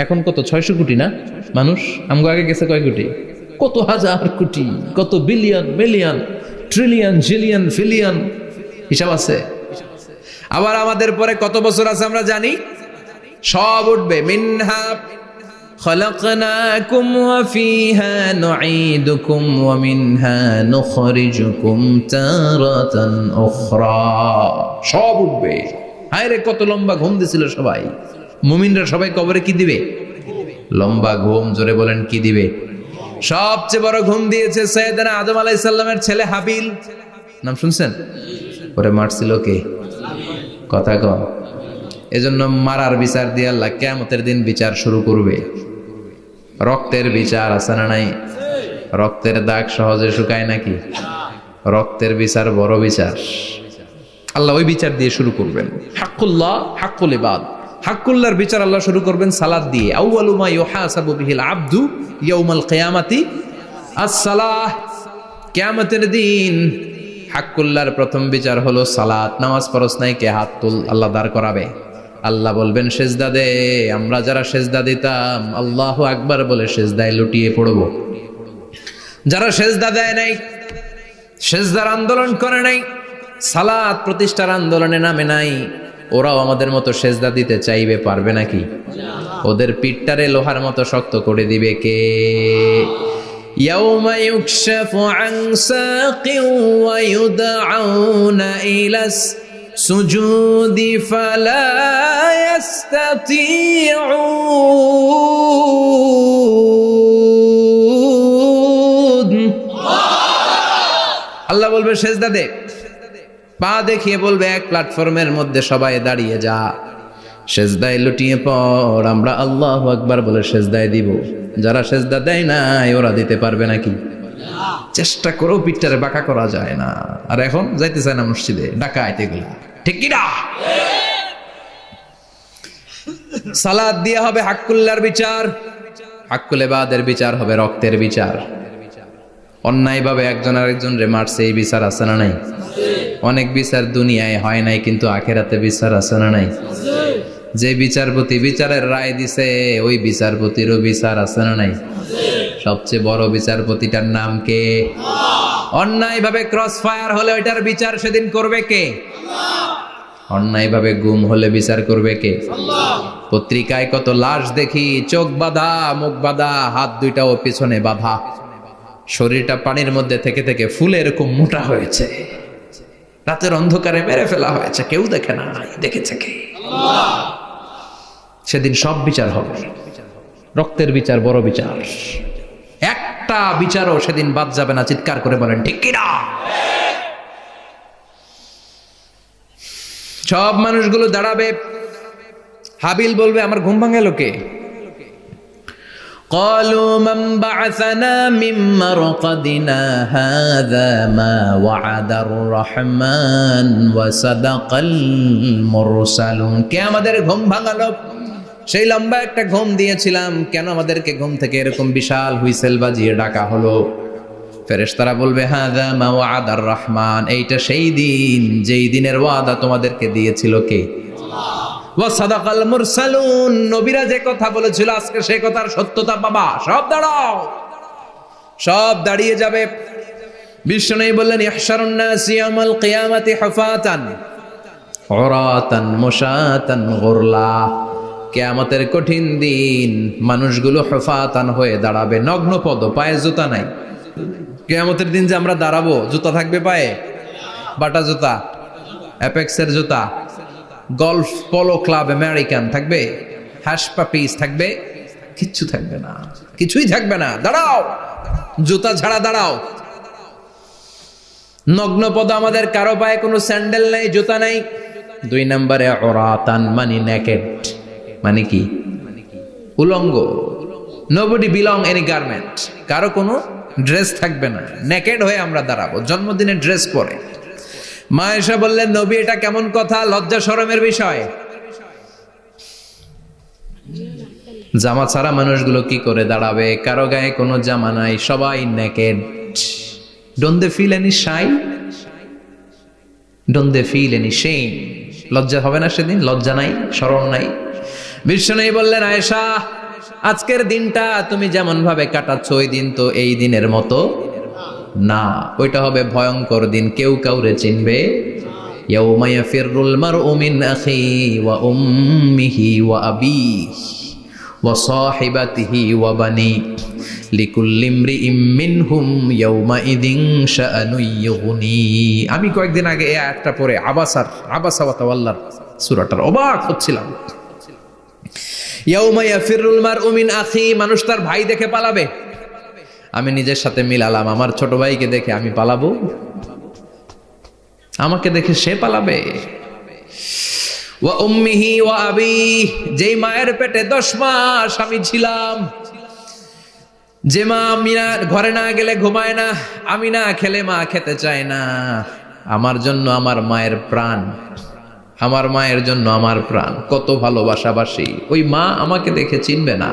এখন কত 600 কোটি না মানুষ? আমগো আগে গেছে কয় কোটি? কত হাজার কোটি, কত billion, million, trillion, zillion, pillion, হিসাব আছে। আবার আমাদের পরে কত বছর আছে আমরা জানি? সব উঠবে। মিনহা খলাকনাকুম ওয়া ফিহা নুঈদুকুম ওয়া মিনহা নুখরিজুকুম তারাতান উখরা। সব উঠবে। হায়রে কত লম্বা ঘুম দিছিল সবাই। মুমিনরা সবাই কবরে কি দিবে? লম্বা ঘুম। জোরে বলেন কি দিবে? সবচেয়ে বড় ঘুম দিয়েছে সাইয়েদনা আদম আলাইহিস সালামের ছেলে হাবিল। নাম শুনছেন? পরে মারছিল কে? কথা কম। এজন্য মারার বিচার দিয়ে আল্লাহ কিয়ামতের দিন বিচার শুরু করবে। রক্তের বিচার আছে না নাই? রক্তের দাগ সহজে শুকায় নাকি? রক্তের বিচার বড় বিচার। আল্লাহ ওই বিচার দিয়ে শুরু করবেন। হাক্কুল্লাহ, হাক্কুল ইবাদ। হাক্কুল্লাহর বিচার আল্লাহ শুরু করবেন সালাত দিয়ে। আউয়ালু মা ইউহাসাবু বিহিল আবদু ইয়াউমাল কিয়ামাতি আস-সালাহ। কিয়ামতের দিন হাক্কুল্লাহর প্রথম বিচার হলো সালাত। নামাজ পড়ছ নাই কে? হাত তুল। আল্লাহ দাঁড় করাবে। আল্লাহ বলবেন সেজদা দে। আমরা যারা সেজদা দিতাম আল্লাহু আকবার বলে সেজদায় লুটিয়ে পড়ব। যারা সেজদা দেয় নাই, সেজদার আন্দোলন করে নাই, সালাত প্রতিষ্ঠার আন্দোলনে নামে নাই, ওরাও আমাদের মতো সেজদা দিতে চাইবে, পারবে নাকি? ওদের পিঠটারে লোহার মতো শক্ত করে দিবে কে? ইয়াউমা ইউকশাফু আন সাকিন ওয়া ইউদআউনা ইলাস সুজুদি ফালা ইস্তাতিউন। আল্লাহ বলবে সেজদা দে। পা দেখিয়ে বলবে এক প্ল্যাটফর্মের মধ্যে সবাই দাঁড়িয়ে যা, সেজদায় লুটিয়ে পড়। আমরা আল্লাহু আকবার বলে সেজদায় দিব। যারা সেজদা দেয় নাই ওরা দিতে পারবে নাকি? চেষ্টা করেও পিঠটারে বাঁকা করা যায় না। আর এখন যাইতে চায় না মসজিদে, ডাকাইত এগুলা, ঠিক কি না? সালাত দিয়ে হবে হাক্কুল্লাহর বিচার, হাক্কুল ইবাদের বিচার হবে রক্তের বিচার। অন্যায়ভাবে একজন আরেকজন রে মারছে, এই বিচার আছে না নাই? অনেক বিচার দুনিয়ায় হয় নাই, কিন্তু আখেরাতে বিচার আছে না নাই? যে বিচারপতি বিচারের রায় দিছে ওই বিচারপতিরও বিচার আছে না নাই? সবচেয়ে বড় বিচারপতিটার নাম কে? অন্যায়ভাবে ক্রস ফায়ার হলে ওইটার বিচার সেদিন করবে কে? অন্যায়ভাবে গুম হলে বিচার করবে কে? পত্রিকায় কত লাশ দেখি, চোখ বাঁধা, মুখ বাঁধা, হাত দুইটাও পিছনে বাঁধা, শরীরটা পানির মধ্যে থেকে থেকে ফুলে এরকম মোটা হয়েছে, রাতের অন্ধকারে মেরে ফেলা হয়েছে, কেউ দেখে না, দেখেছে কে? সেদিন সব বিচার হবে। রক্তের বিচার বড় বিচার। একটা বিচারও সেদিন বাদ যাবে না। চিৎকার করে বলেন ঠিক কিনা? সব মানুষগুলো দাঁড়াবে। হাবিল বলবে আমার ঘুম ভাঙালো কে? قالوا من بعثنا من مرقدنا هذا ما وعد الرحمن وصدق المرسلون। কে আমাদের ঘুম ভাঙালো? সেই লম্বা একটা ঘুম দিয়েছিলাম, কেন আমাদেরকে ঘুম থেকে এরকম বিশাল হুইসেল বাজিয়ে ডাকা হলো? ফেরেশতারা বলবে হাযা মা ওয়াদার রহমান, এইটা সেই দিন যেই দিনের ওয়াদা তোমাদেরকে দিয়েছিল কে? ওয়া সাদাকাল মুরসালুন, নবীরা যে কথা বলেছিল আজকে সেই কথার সত্যতা পাবা। সব দাঁড়াও, সব দাঁড়িয়ে যাবে। বিষ্ণু বললেন ইহশারুন নাস ইয়াউমাল কিয়ামাতি হুফাতান উরাতান মুশাতান গুরলা। কিয়ামতের কঠিন দিন মানুষগুলো হুফাতান হয়ে দাঁড়াবে, নগ্ন পদ, পায়ে জুতা নাই। কিয়ামতের দিন যে আমরা দাঁড়াবো, জুতা থাকবে পায়ে? বাটা জুতা, অ্যাপেক্সের জুতা, গলফ পোলো ক্লাব আমেরিকান থাকবে? হ্যাশ পাপিস থাকবে? কিচ্ছু থাকবে না, কিছুই থাকবে না। দাঁড়াও, জুতা ছাড়া দাঁড়াও। নগ্ন পদ, আমাদের কারো পায়ে কোনো স্যান্ডেল নাই, জুতা নাই। 2 নম্বরে উরাতান মানে নেকেড, মানে কি? উলঙ্গ। নোবডি বিলং এনি গার্মেন্ট, কারো কোনো ড্রেস থাকবে না, নেকেড হয়ে আমরা দাঁড়াবো, জন্মদিনে ড্রেস পরে। মা এসে বললেন নবী এটা কেমন কথা, লজ্জা শরমের বিষয়। জামা ছাড়া মানুষগুলো কি করে দাঁড়াবে? কারো গায়ে কোনো জামা নাই, সবাই naked. Don't they feel any shy? Don't they feel any shame? লজ্জা হবে না সেদিন? লজ্জা নাই, শরম নাই? বিষ্ণু বললেন আয়েশা, আজকের দিনটা তুমি যেমন ভাবে কাটাচ্ছ ওই দিন তো এই দিনের মতো না, ওইটা হবে ভয়ঙ্কর দিন, কেউ কাউরে চিনবে। ইয়াউমা ইয়াফিরুল মারউ মিন আখি ওয়া উম্মিহি ওয়া আবিহি ওয়া সাহিবাতিহি ওয়া বানি লিকুল্লি ইমরিইম মিনহুম ইয়াউমাইযিন শাআনুন ইউগনি। আমি কয়েকদিন আগে এই আয়াতটা পড়ে আবাসা ওয়া তাওয়াল্লার সূরাটার অবাক হচ্ছিলাম। ইয়াউমা ইয়াফিরুল মারউ মিন আখি, মানুষ তার ভাই দেখে পালাবে। আমি নিজের সাথে মিলালাম, আমার ছোট ভাইকে দেখে আমি পালাবো? আমাকে দেখে সে পালাবে? ওয়া উম্মিহি ওয়া আবিহি, যেই মায়ের পেটে 10 মাস আমি ছিলাম, যে মা আমিনা ঘরে না গেলে ঘুমায় না, আমি না খেলে মা খেতে চায় না, আমার জন্য আমার মায়ের প্রাণ, আমার মায়ের জন্য আমার প্রাণ, কত ভালোবাসাবাসি। ওই মা আমাকে দেখে চিনবে না,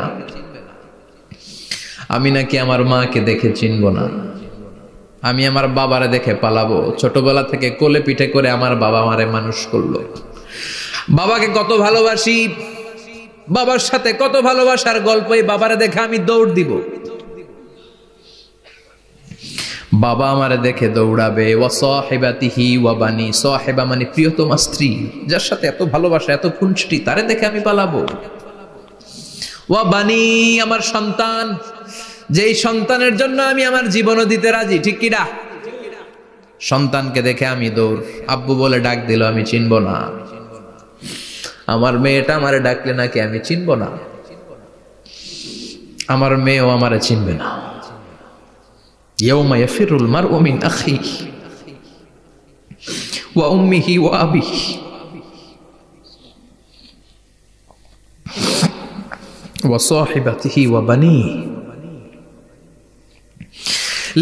আমি নাকি আমার মাকে দেখে চিনব না। আমি আমার বাবারে দেখে পালাবো। ছোটবেলা থেকে কোলে পিঠে করে আমার বাবা আমারে মানুষ করলো, বাবাকে কত ভালোবাসি, বাবার সাথে কত ভালোবাসার গল্প, এই বাবারে দেখে আমি দৌড় দিব, বাবা আমারে দেখে দৌড়াবে। ওয়া সাহিবাতিহি ওয়া বানি, সাহিবা মানে প্রিয়তমা স্ত্রী, যার সাথে এত ভালোবাসা, এত খুনসুটি, তারে দেখে আমি পালাবো। ওয়া বানি, আমার সন্তান, যেই সন্তানের জন্য আমি আমার জীবনও দিতে রাজি, ঠিক কিনা? সন্তানকে দেখে আমি দৌড়। আব্বু বলে ডাক দিল, আমি চিনব না। আমার মেয়েটা আমারে ডাকলে নাকি আমি চিনব না, আমার মেয়েও আমারে চিনবে না। ইয়াউমা ইয়াফিরুল মারউ মিন আখিহি ওয়া উম্মিহি ওয়া আবিহি ওয়া সাহিবাতিহি ওয়া বানিহি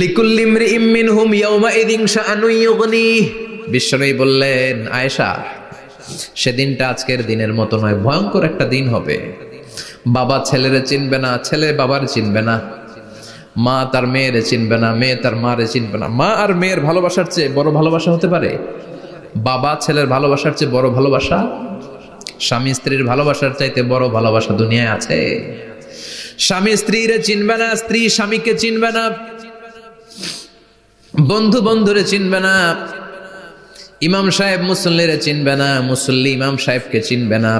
লিকুল্লি ইমরিইম মিনহুম ইয়াউমাইযিন শাআনুন ইউগনিহি। বিশ্বনবী বললেন আয়েশা, সেদিনটা আজকের দিনের মতো নয়, ভয়ঙ্কর একটা দিন হবে। বাবা ছেলেরে চিনবে না, ছেলে বাবার চিনবে না, মা তার মেয়েরে চিনবে না, মেয়ে তার মারে চিনবে না। মা আর মেয়ের ভালোবাসার চেয়ে বড় ভালোবাসা হতে পারে? বাবা ছেলের ভালোবাসার চেয়ে বড় ভালোবাসা? স্বামী স্ত্রীর ভালোবাসার চাইতে বড় ভালোবাসা দুনিয়ায় আছে? স্বামী স্ত্রীরে চিনবে না, স্ত্রী স্বামীকে চিনবে না, বন্ধু বন্ধুরে চিনবে না, ইমাম সাহেব মুসল্লিরে চিনবে না, মুসল্লি ইমাম সাহেবকে চিনবে না,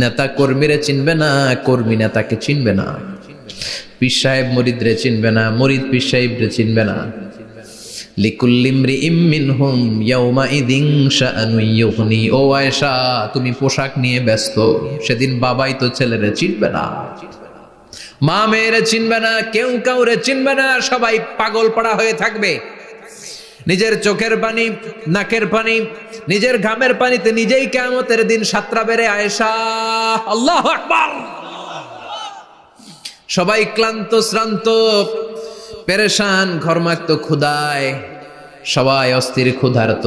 নেতা কর্মীরে চিনবে না, কর্মী নেতাকে চিনবে না, পীর সাহেব মুরিদরে চিনবে না, মুরিদ পীর সাহেবরে চিনবে না। লিকুল্লি ইমরিইম মিনহুম ইয়াউমাইযিন শাআনুন ইউগনি। ও আয়েশা, তুমি পোশাক নিয়ে ব্যস্ত, সেদিন বাবাই তো ছেলেরে চিনবে না, মা মেয়েরে চিনবে না, কেউ কাউরে চিনবে না, সবাই পাগল পাড়া হয়ে থাকবে। নিজের চোখের পানি, নাকের পানি, নিজের ঘামের পানিতে নিজেই কিয়ামতের দিন সাতরা বেড়ে আয়েশা। আল্লাহু আকবার। সবাই ক্লান্ত শ্রান্ত পেরেশান, ঘর্মাক্ত ক্ষুধায়, সবাই অস্থির ক্ষুধার্ত।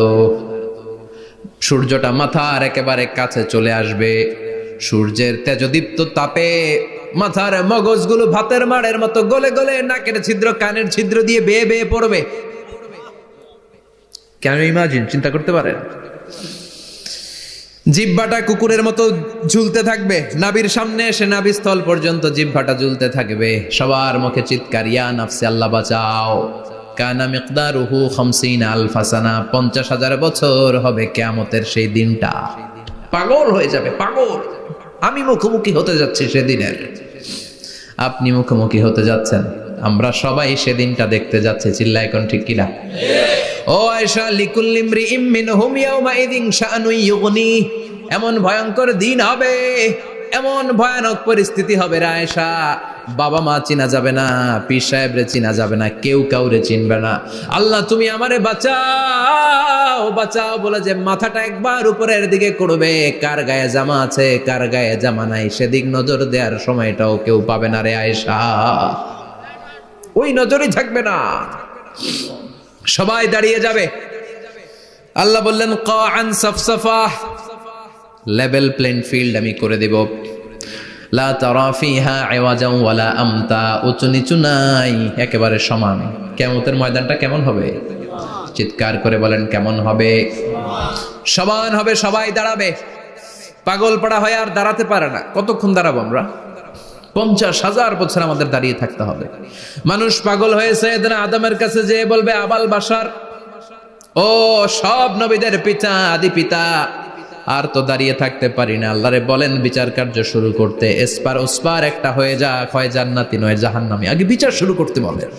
সূর্যটা মাথার একেবারে কাছে চলে আসবে, সূর্যের তেজদীপ্ত তাপে মাথার মগজগুলো ভাতের মাড়ের মতো গলে গলে নাকের ছিদ্র কানের ছিদ্র দিয়ে বেয়ে বেয়ে পড়বে। কেন ইমাজিন, চিন্তা করতে পারেন? জিহ্বাটা কুকুরের মতো ঝুলতে থাকবে, নাভির সামনে এসে নাভিস্থল পর্যন্ত জিহ্বাটা ঝুলতে থাকবে। সবার মুখে চিৎকার, ইয়া নাফসি, আল্লাহ বাঁচাও। কানা মিকদারুহু 50,000 সানা, 50,000 বছর হবে কিয়ামতের সেই দিনটা। পাগল হয়ে যাবে, পাগল। আমি মুখোমুখি হতে যাচ্ছি সেদিনের, আপনি মুখোমুখি হতে যাচ্ছেন, আমরা সবাই সেদিনটা দেখতে যাচ্ছি। চিল্লায় কোন ঠিক কিনা? ও আয়েশা, লিকুল্লি ইমরিইম মিনহুম ইয়াওমাইযিন শাআনুন ইউগনি, এমন ভয়ঙ্কর দিন হবে, এমন ভয়ানক পরিস্থিতি হবে রে আয়েশা, বাবা মা চিনা যাবে না, পীর সাহেবরে চিনা যাবে না, কেউ কাউরে চিনবে না। আল্লাহ তুমি আমারে বাঁচাও বাঁচাও বলে যে মাথাটা একবার উপরের দিকে করবে, কার গায়ে জামা আছে কার গায়ে জামা নাই সেদিক নজর দেওয়ার সময়টাও কেউ পাবে না রে আয়েশা, ওই নজরই থাকবে না, সবাই দাঁড়িয়ে যাবে। আল্লাহ বললেন কাআন সাফসাফা, লেভেল প্লেন ফিল্ড আমি করে দেব। লা তারা ফিহা ইওয়াজান ওয়ালা আমতা, উঁচু নিচু নাই, একেবারে সমান। কিয়ামতের ময়দানটা কেমন হবে? চিৎকার করে বলেন কেমন হবে? সমান হবে, সবাই দাঁড়াবে। পাগল পাড়া হয়ে আর দাঁড়াতে পারে না। কতক্ষণ দাঁড়াবো আমরা? 50,000 বছর আমাদের দাঁড়িয়ে থাকতে হবে। মানুষ পাগল হয়েছে, সাইয়েদনা আদমের কাছে যেয়ে বলবে আবাল বাশার, ও সব নবীদের পিতা, আদি পিতা, আর তো দাঁড়িয়ে থাকতে পারি না, আল্লাহরে বলেন বিচার কার্য শুরু করতে। এসপার ওসপার একটা হয়ে যাক, হয় জান্নাতি নয় জাহান্নামী, আগে বিচার শুরু করতে বলেন।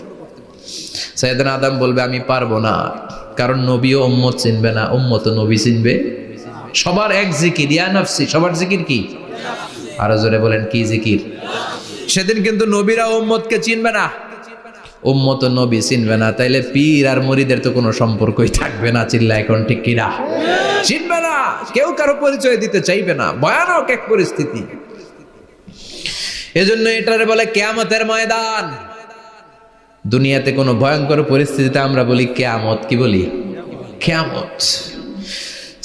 সাইয়েদনা আদম বলবে আমি পারবো না, কারণ নবীও উম্মত চিনবে না, উম্মত নবী চিনবে। সবার এক জিকির, ইয়া নাফসি, সবার জিকির কি? আরো জোরে বলেন কি জিকির? সেদিন কিন্তু নবীরা উম্মতকে চিনবে না, উম্মত নবী চিনবে না, তাইলে পীর আর মুরিদের তো কোনো সম্পর্কই থাকবে না। চিল্লা এখন ঠিক কিনা? চিনবে না, কেউ কারো পরিচয় দিতে চাইবে না, ভয়ানক এক পরিস্থিতি। এজন্য এটারে বলে কিয়ামতের ময়দান। দুনিয়াতে কোনো ভয়ঙ্কর পরিস্থিতিতে আমরা বলি কিয়ামত, কি বলি? কিয়ামত।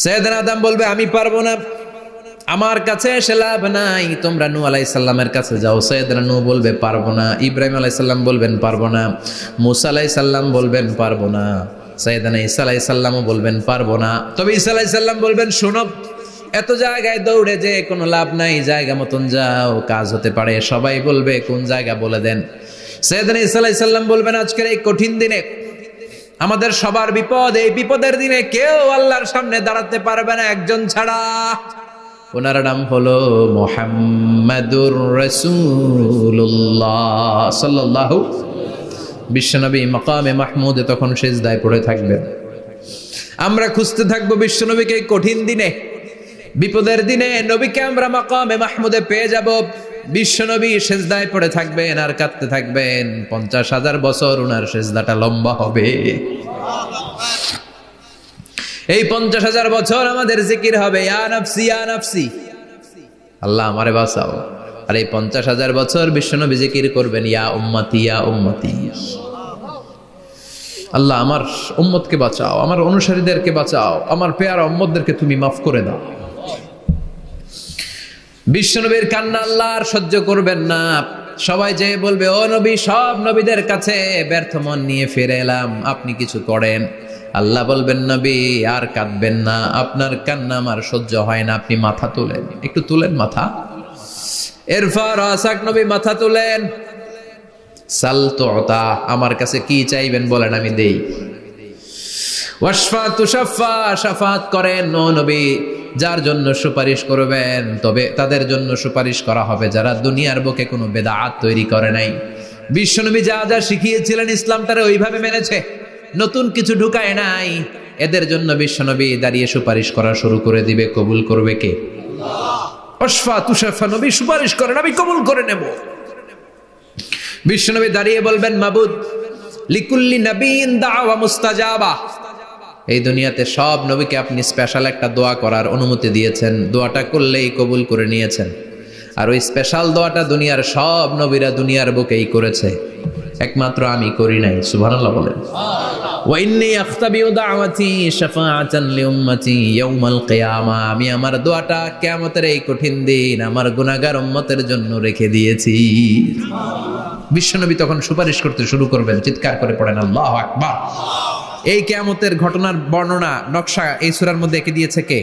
সাইয়েদনা আদম বলবে আমি পারবো না, আমার কাছে এসে লাভ নাই, তোমরা নূহ আলাইহিস সালামের কাছে যাও। সাইয়েদনা নূহ বলবে পারবো না, ইব্রাহিম আলাইহিস সালাম বলবেন পারবো না, মূসা আলাইহিস সালাম বলবেন পারবো না, সাইয়েদনা ঈসা আলাইহিস সালামও বলবেন পারবো না। তবে ঈসা আলাইহিস সালাম বলবেন শোনো, এত জায়গায় দৌড়ে যে কোনো লাভ নাই, জায়গা মতন যাও, কাজ হতে পারে। সবাই বলবে কোন জায়গা বলে দেন। সাইয়েদনা ঈসা আলাইহিস সালাম বলবেন আজকের এই কঠিন দিনে আমাদের সবার বিপদ, এই বিপদের দিনে কেউ আল্লাহর সামনে দাঁড়াতে পারবে না একজন ছাড়া, ওনার নাম হলো মুহাম্মাদুর রাসূলুল্লাহ সাল্লাল্লাহু। বিশ্বনবী মাকামে মাহমুদে তখন সিজদায় পড়ে থাকবেন। আমরা খুঁজতে থাকবো বিশ্বনবীকে এই কঠিন দিনে, বিপদের দিনে নবীকে আমরা মাকামে মাহমুদে পেয়ে যাব। বিশ্বনবী সিজদায় পড়ে থাকবেন আর কাঁদতে থাকবেন। 50,000 বছর ওনার সিজদাটা লম্বা হবে। এই 50,000 বছর আমাদের জিকির হবে ইয়া নাফসি ইয়া নাফসি, আল্লাহ আমারে বাঁচাও। আর এই 50,000 বছর বিশ্বনবী জিকির করবেন ইয়া উম্মতি ইয়া উম্মতি, আল্লাহ আমার উম্মতকে বাঁচাও, আমার অনুসারীদেরকে বাঁচাও, আমার পেয়ারা উম্মতদেরকে তুমি মাফ করে দাও। বিশ্বনবীর কান্না আল্লাহ আর সহ্য করবেন না। সবাই যে বলবে ও নবী, সব নবীদের কাছে ব্যর্থ মন নিয়ে ফিরে এলাম, আপনি কিছু করেন। আল্লাহ বলবেন নবী আর কাঁদবেন না, আপনার কান্না আমার সহ্য হয় না, আপনি মাথা তুলেন, একটু তুলেন মাথা। এরপর আসাক নবী মাথা তুলেন। সাল তুতা, আমার কাছে কি চাইবেন বলেন আমি দেই। ওয়াশফা তুশাফা, শাফাত করেন ও নবী, যার জন্য সুপারিশ করবেন তবে তাদের জন্য সুপারিশ করা হবে যারা দুনিয়ার বুকে কোনো বেদাত তৈরি করে নাই। বিশ্বনবী যা যা শিখিয়েছিলেন ইসলামটারে ওইভাবে মেনেছে, নতুন কিছু ঢুকায় নাই। এদের জন্য বিশ্বনবী দাঁড়িয়ে সুপারিশ করা শুরু করে দিবে। কবুল করবে কে? ওয়াশফা তুশাফা, নবী সুপারিশ করেন, আমি কবুল করে নেব। বিশ্বনবী দাঁড়িয়ে বলবেন মাবুদ লিকুল্লি নবীন দাওয়া মুস্তাজাবা, এই দুনিয়াতে সব নবীকে আপনি স্পেশাল একটা দোয়া করার অনুমতি দিয়েছেন, দোয়াটা করলেই কবুল করে নিয়েছেন। আর ওই স্পেশাল দোয়াটা দুনিয়ার সব নবীরা দুনিয়ার বুকেই করেছে, একমাত্র আমি করি নাই। সুবহানাল্লাহ বলেন। ওয়া ইন্নী আখতাবিউ দাওয়াতি শাফাআতান লিউম্মতি ইয়াউমাল কিয়ামা, আমি আমার দোয়াটা কিয়ামতের এই কঠিন দিন আমার গুনাহগার উম্মতের জন্য রেখে দিয়েছি। বিশ্বনবী তখন সুপারিশ করতে শুরু করবেন। চিৎকার করে পড়েন আল্লাহু আকবার। এই কিয়ামতের ঘটনার বর্ণনা নকশা এই সূরার মধ্যে এঁকে দিয়েছে কে?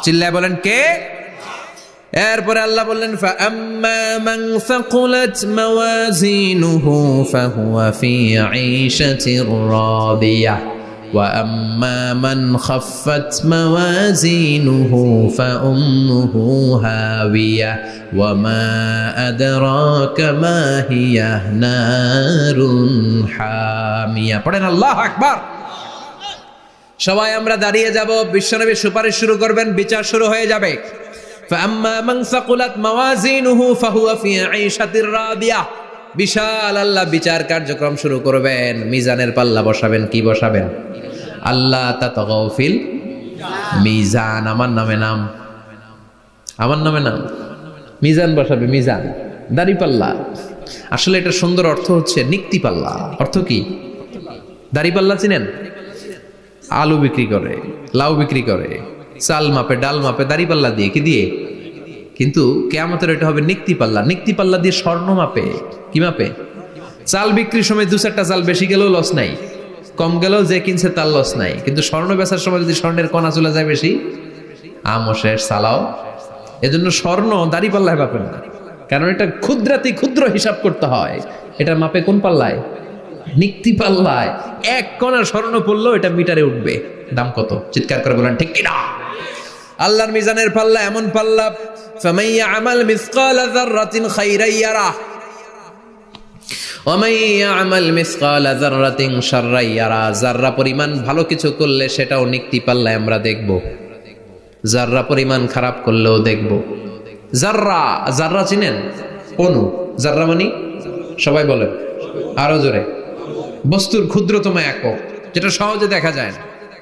চিল্লায় বলেন কে? এরপরে আল্লাহ বললেন ফাআম্মা মান সাকুলাত মাওয়াজিনুহু ফাহুয়া ফি ঈশাতির রাদিয়াহ ওয়া আম্মা মান খাফফাত মাওয়াজিনুহু ফাউম্মুহু হাওিয়াহ ওয়া মা আদরাকা মা হিয়া নারুন হামিয়া। পড়েন আল্লাহু আকবার। সবাই আমরা দাঁড়িয়ে যাব, বিশ্বনবী সুপারিশ শুরু করবেন, বিচার শুরু হয়ে যাবে। فأما من ثقلت موازينه فهو في عيشة راضية। বিশাল আল্লাহ বিচার কার্যক্রম শুরু করবেন, মিজানের পাল্লা বসাবেন। কি বসাবেন? আল্লাহ তাতাগাউ ফিল মিজান। আমার নামে নাম, আমার নামে নাম। মিজান বসাবে, মিজান দাড়ি পাল্লা। আসলে এটা সুন্দর অর্থ হচ্ছে নিক্তি পাল্লা। অর্থ কি? দাড়ি পাল্লা চিনেন? আলু বিক্রি করে, লাউ বিক্রি করে, চাল মাপে, ডাল মাপে, দাড়ি পাল্লা দিয়ে। কি দিয়ে? কিন্তু কিয়ামতের এটা হবে নিক্তি পাল্লা। নিক্তি পাল্লা দিয়ে স্বর্ণ মাপে। কি মাপে? চাল বিক্রির সময় দু চারটা চাল বেশি গেলেও লস নাই, কম গেলেও যে কিনছে তার লস নাই। কিন্তু স্বর্ণ বেচার সময় যদি স্বর্ণের কণা চলে যায় বেশি, আমও শেষ, সালাও। এজন্য স্বর্ণ দাড়ি পাল্লায় মাপে না, কারণ এটা ক্ষুদ্রাতি ক্ষুদ্র হিসাব করতে হয়। এটা মাপে কোন পাল্লায়? নিক্তি পাল্লায়। এক কণা স্বর্ণ পড়লেও এটা মিটারে উঠবে। দাম কত? চিৎকার করে বলেন ঠিক কিনা? আল্লাহর মিজানের পাল্লা এমন পাল্লা, ফামান ইয়ামাল মিসকালা যাররাতিন খাইরান ইয়ারাহ ওয়া মান ইয়ামাল মিসকালা যাররাতিন শাররান ইয়ারাহ। যাররা পরিমাণ ভালো কিছু করলে সেটাও নিক্তি পাল্লায় আমরা দেখব, যাররা পরিমাণ খারাপ করলেও দেখব। যাররা, যাররা চিনেন? অণু। যাররা মানে সবাই বলেন আরো জোরে। বস্তুর ক্ষুদ্রতম একক, যেটা সহজে দেখা যায় না।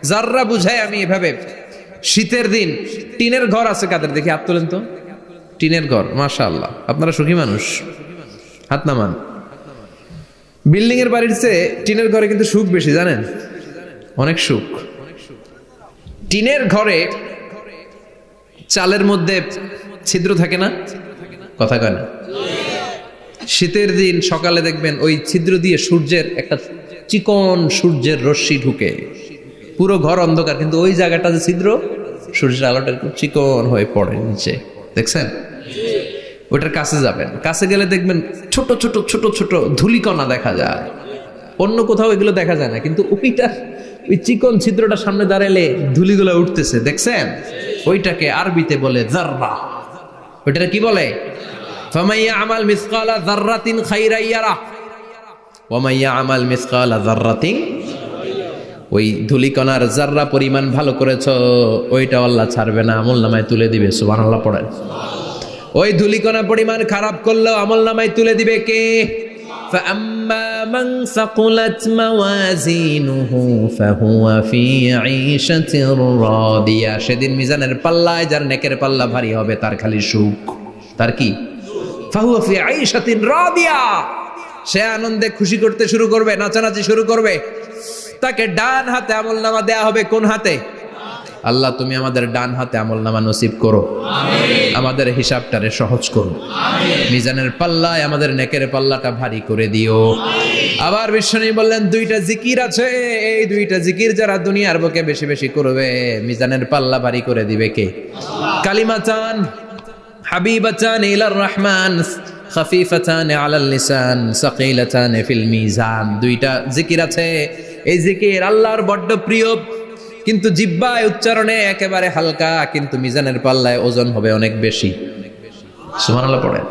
যাররা বুঝায় আমি এভাবে, শীতের দিন টিনের ঘর আছে কাদের? দেখি হাত তোলেন তো। টিনের ঘর, মাশাআল্লাহ, আপনারা সুখী মানুষ, হাত নামান। বিল্ডিং এর বাড়ির চেয়ে টিনের ঘরে কিন্তু সুখ বেশি, জানেন? অনেক সুখ। টিনের ঘরে চালের মধ্যে ছিদ্র থাকে না? কথা কয় না? শীতের দিন সকালে দেখবেন ওই ছিদ্র দিয়ে সূর্যের একটা চিকন সূর্যের রশ্মি ঢুকে, পুরো ঘর অন্ধকার, কিন্তু ওই জায়গাটা যে ছিদ্র, সূর্যের আলোটা একটু চিকন হয়ে পড়ে নিচে, দেখছেন? ওটার কাছে যাবেন, কাছে গেলে দেখবেন ছোট ছোট ছোট ছোট ধূলিকণা দেখা যায়। অন্য কোথাও এগুলো দেখা যায় না, কিন্তু ওইটা, ওই চিকন ছিদ্রটা সামনে দাঁড়ালে ধূলিগুলো উঠতেছে, দেখছেন? ওইটাকে আরবিতে বলে যাররা। ওইটা কি বলে? ফামান ইয়ামাল মিসকালা যাররাতিন খাইরান ইয়ারাহ ওয়া মান ইয়ামাল মিসকালা যাররাতিন। ওই ধূলিকণার যাররা পরিমাণ ভালো করেছো, ওইটা আল্লাহ ছাড়বে না, আমলনামায় তুলে দিবে। সুবহানাল্লাহ পড়েন। ওই ধূলিকণা পরিমাণ খারাপ করলেও আমলনামায় তুলে দিবে কে? ফাআম্মা মান সাকুলাত মাওয়াজিনুহু ফাহুয়া ফি ঈশাতির রাদিয়া। সেদিন মিজানের পাল্লায় যার নেকের পাল্লা ভারী হবে তার খালি সুখ। তার কি? ফাহুয়া ফি ঈশাতিন রাদিয়া। সে আনন্দে খুশি করতে শুরু করবে, নাচানাচি শুরু করবে। তাকে ডান হাতে আমলনামা দেয়া হবে। কোন হাতে? আল্লাহ তুমি আমাদের ডান হাতে আমলনামা নসিব করো, আমাদের হিসাবটারে সহজ করো, মিজানের পাল্লায় আমাদের নেকের পাল্লাটা ভারী করে দিও। আবার বিশ্বনবী বললেন দুইটা জিকির আছে, এই দুইটা জিকির যারা দুনিয়ার বুকে বেশি বেশি করবে মিজানের পাল্লা ভারী করে দিবে কে? কালিমাতান হাবিবাতান ইলার রহমান খাফিফাতান আলাল লিসান সাকিলাতান ফিল মিজান। দুইটা জিকির আছে, এই জিকির আল্লাহর বড্ড প্রিয়, কিন্তু জিহ্বায় উচ্চারণে একেবারে হালকা, কিন্তু মিজানের পাল্লায় ওজন হবে অনেক বেশি। সুবহানাল্লাহ পড়েন।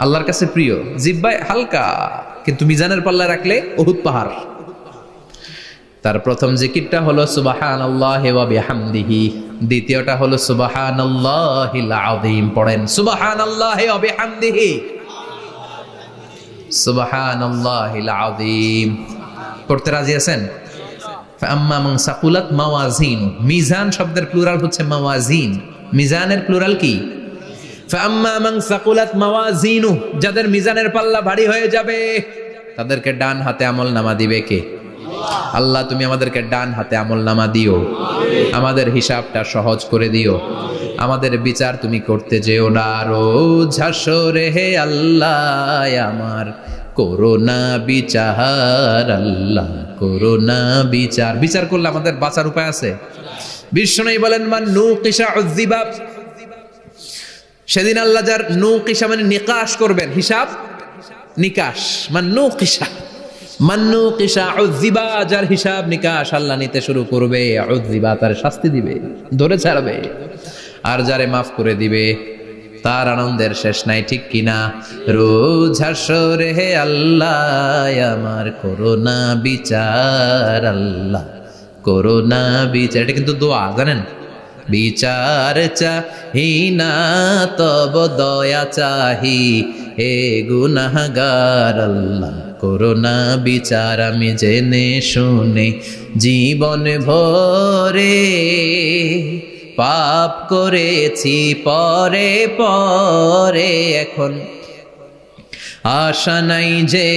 আল্লাহর কাছে প্রিয়, জিহ্বায় হালকা, কিন্তু মিজানের পাল্লায় রাখলে উহুদ পাহাড়। তার প্রথম জিকিরটা হলো সুবহানাল্লাহি ওয়া বিহামদিহি, দ্বিতীয়টা হলো সুবহানাল্লাহিল আযীম। পড়েন সুবহানাল্লাহি ওয়া বিহামদিহি, সুবহানাল্লাহিল আযীম। পড়তে রাজি আছেন? ফাআম্মা মান সাকুলাত মাওয়াজিন। মিজান শব্দের প্লুরাল হচ্ছে মাওয়াজিন। মিজানের প্লুরাল কি? ফাআম্মা মান সাকুলাত মাওয়াজিনু। যাদের মিজানের পাল্লা ভারী হয়ে যাবে তাদেরকে ডান হাতে আমলনামা দিবে কে? আল্লাহ তুমি আমাদেরকে ডান হাতে আমলনামা দিও, আমাদের হিসাবটা সহজ করে দিও, আমাদের বিচার তুমি করতে যেও না রোজ হাসরে হে আল্লাহ আমার, করোনা বিচার আল্লাহ, করোনা বিচার। বিচার করলে আমাদের বাঁচার উপায় আছে? বিষ্ণু বলেন মান নুকিশা উযিবা, সেদিন আল্লাহ যার নুকিশা মানে নিকাশ করবেন, হিসাব নিকাশ, মান নুকিশা উযিবা, যার হিসাব নিকাশ আল্লাহ নিতে শুরু করবে, উযিবা তার শাস্তি দিবে, ধরে ছাড়বে। আর যারে মাফ করে দিবে তার আনন্দের শেষ নাই, ঠিক কিনা? রোজ হাসরে হে আল্লাহ আমার করোনা বিচার, আল্লাহ করোনা বিচার, এটা কিন্তু দোয়া, জানেন? বিচার চাহি না তব দয়া চাহি, হে গুনাহগার আল্লাহ করোনা বিচার। আমি জেনে শুনে জীবন ভরে পাপ করেছি পরে পরে, এখন আশা নাই যে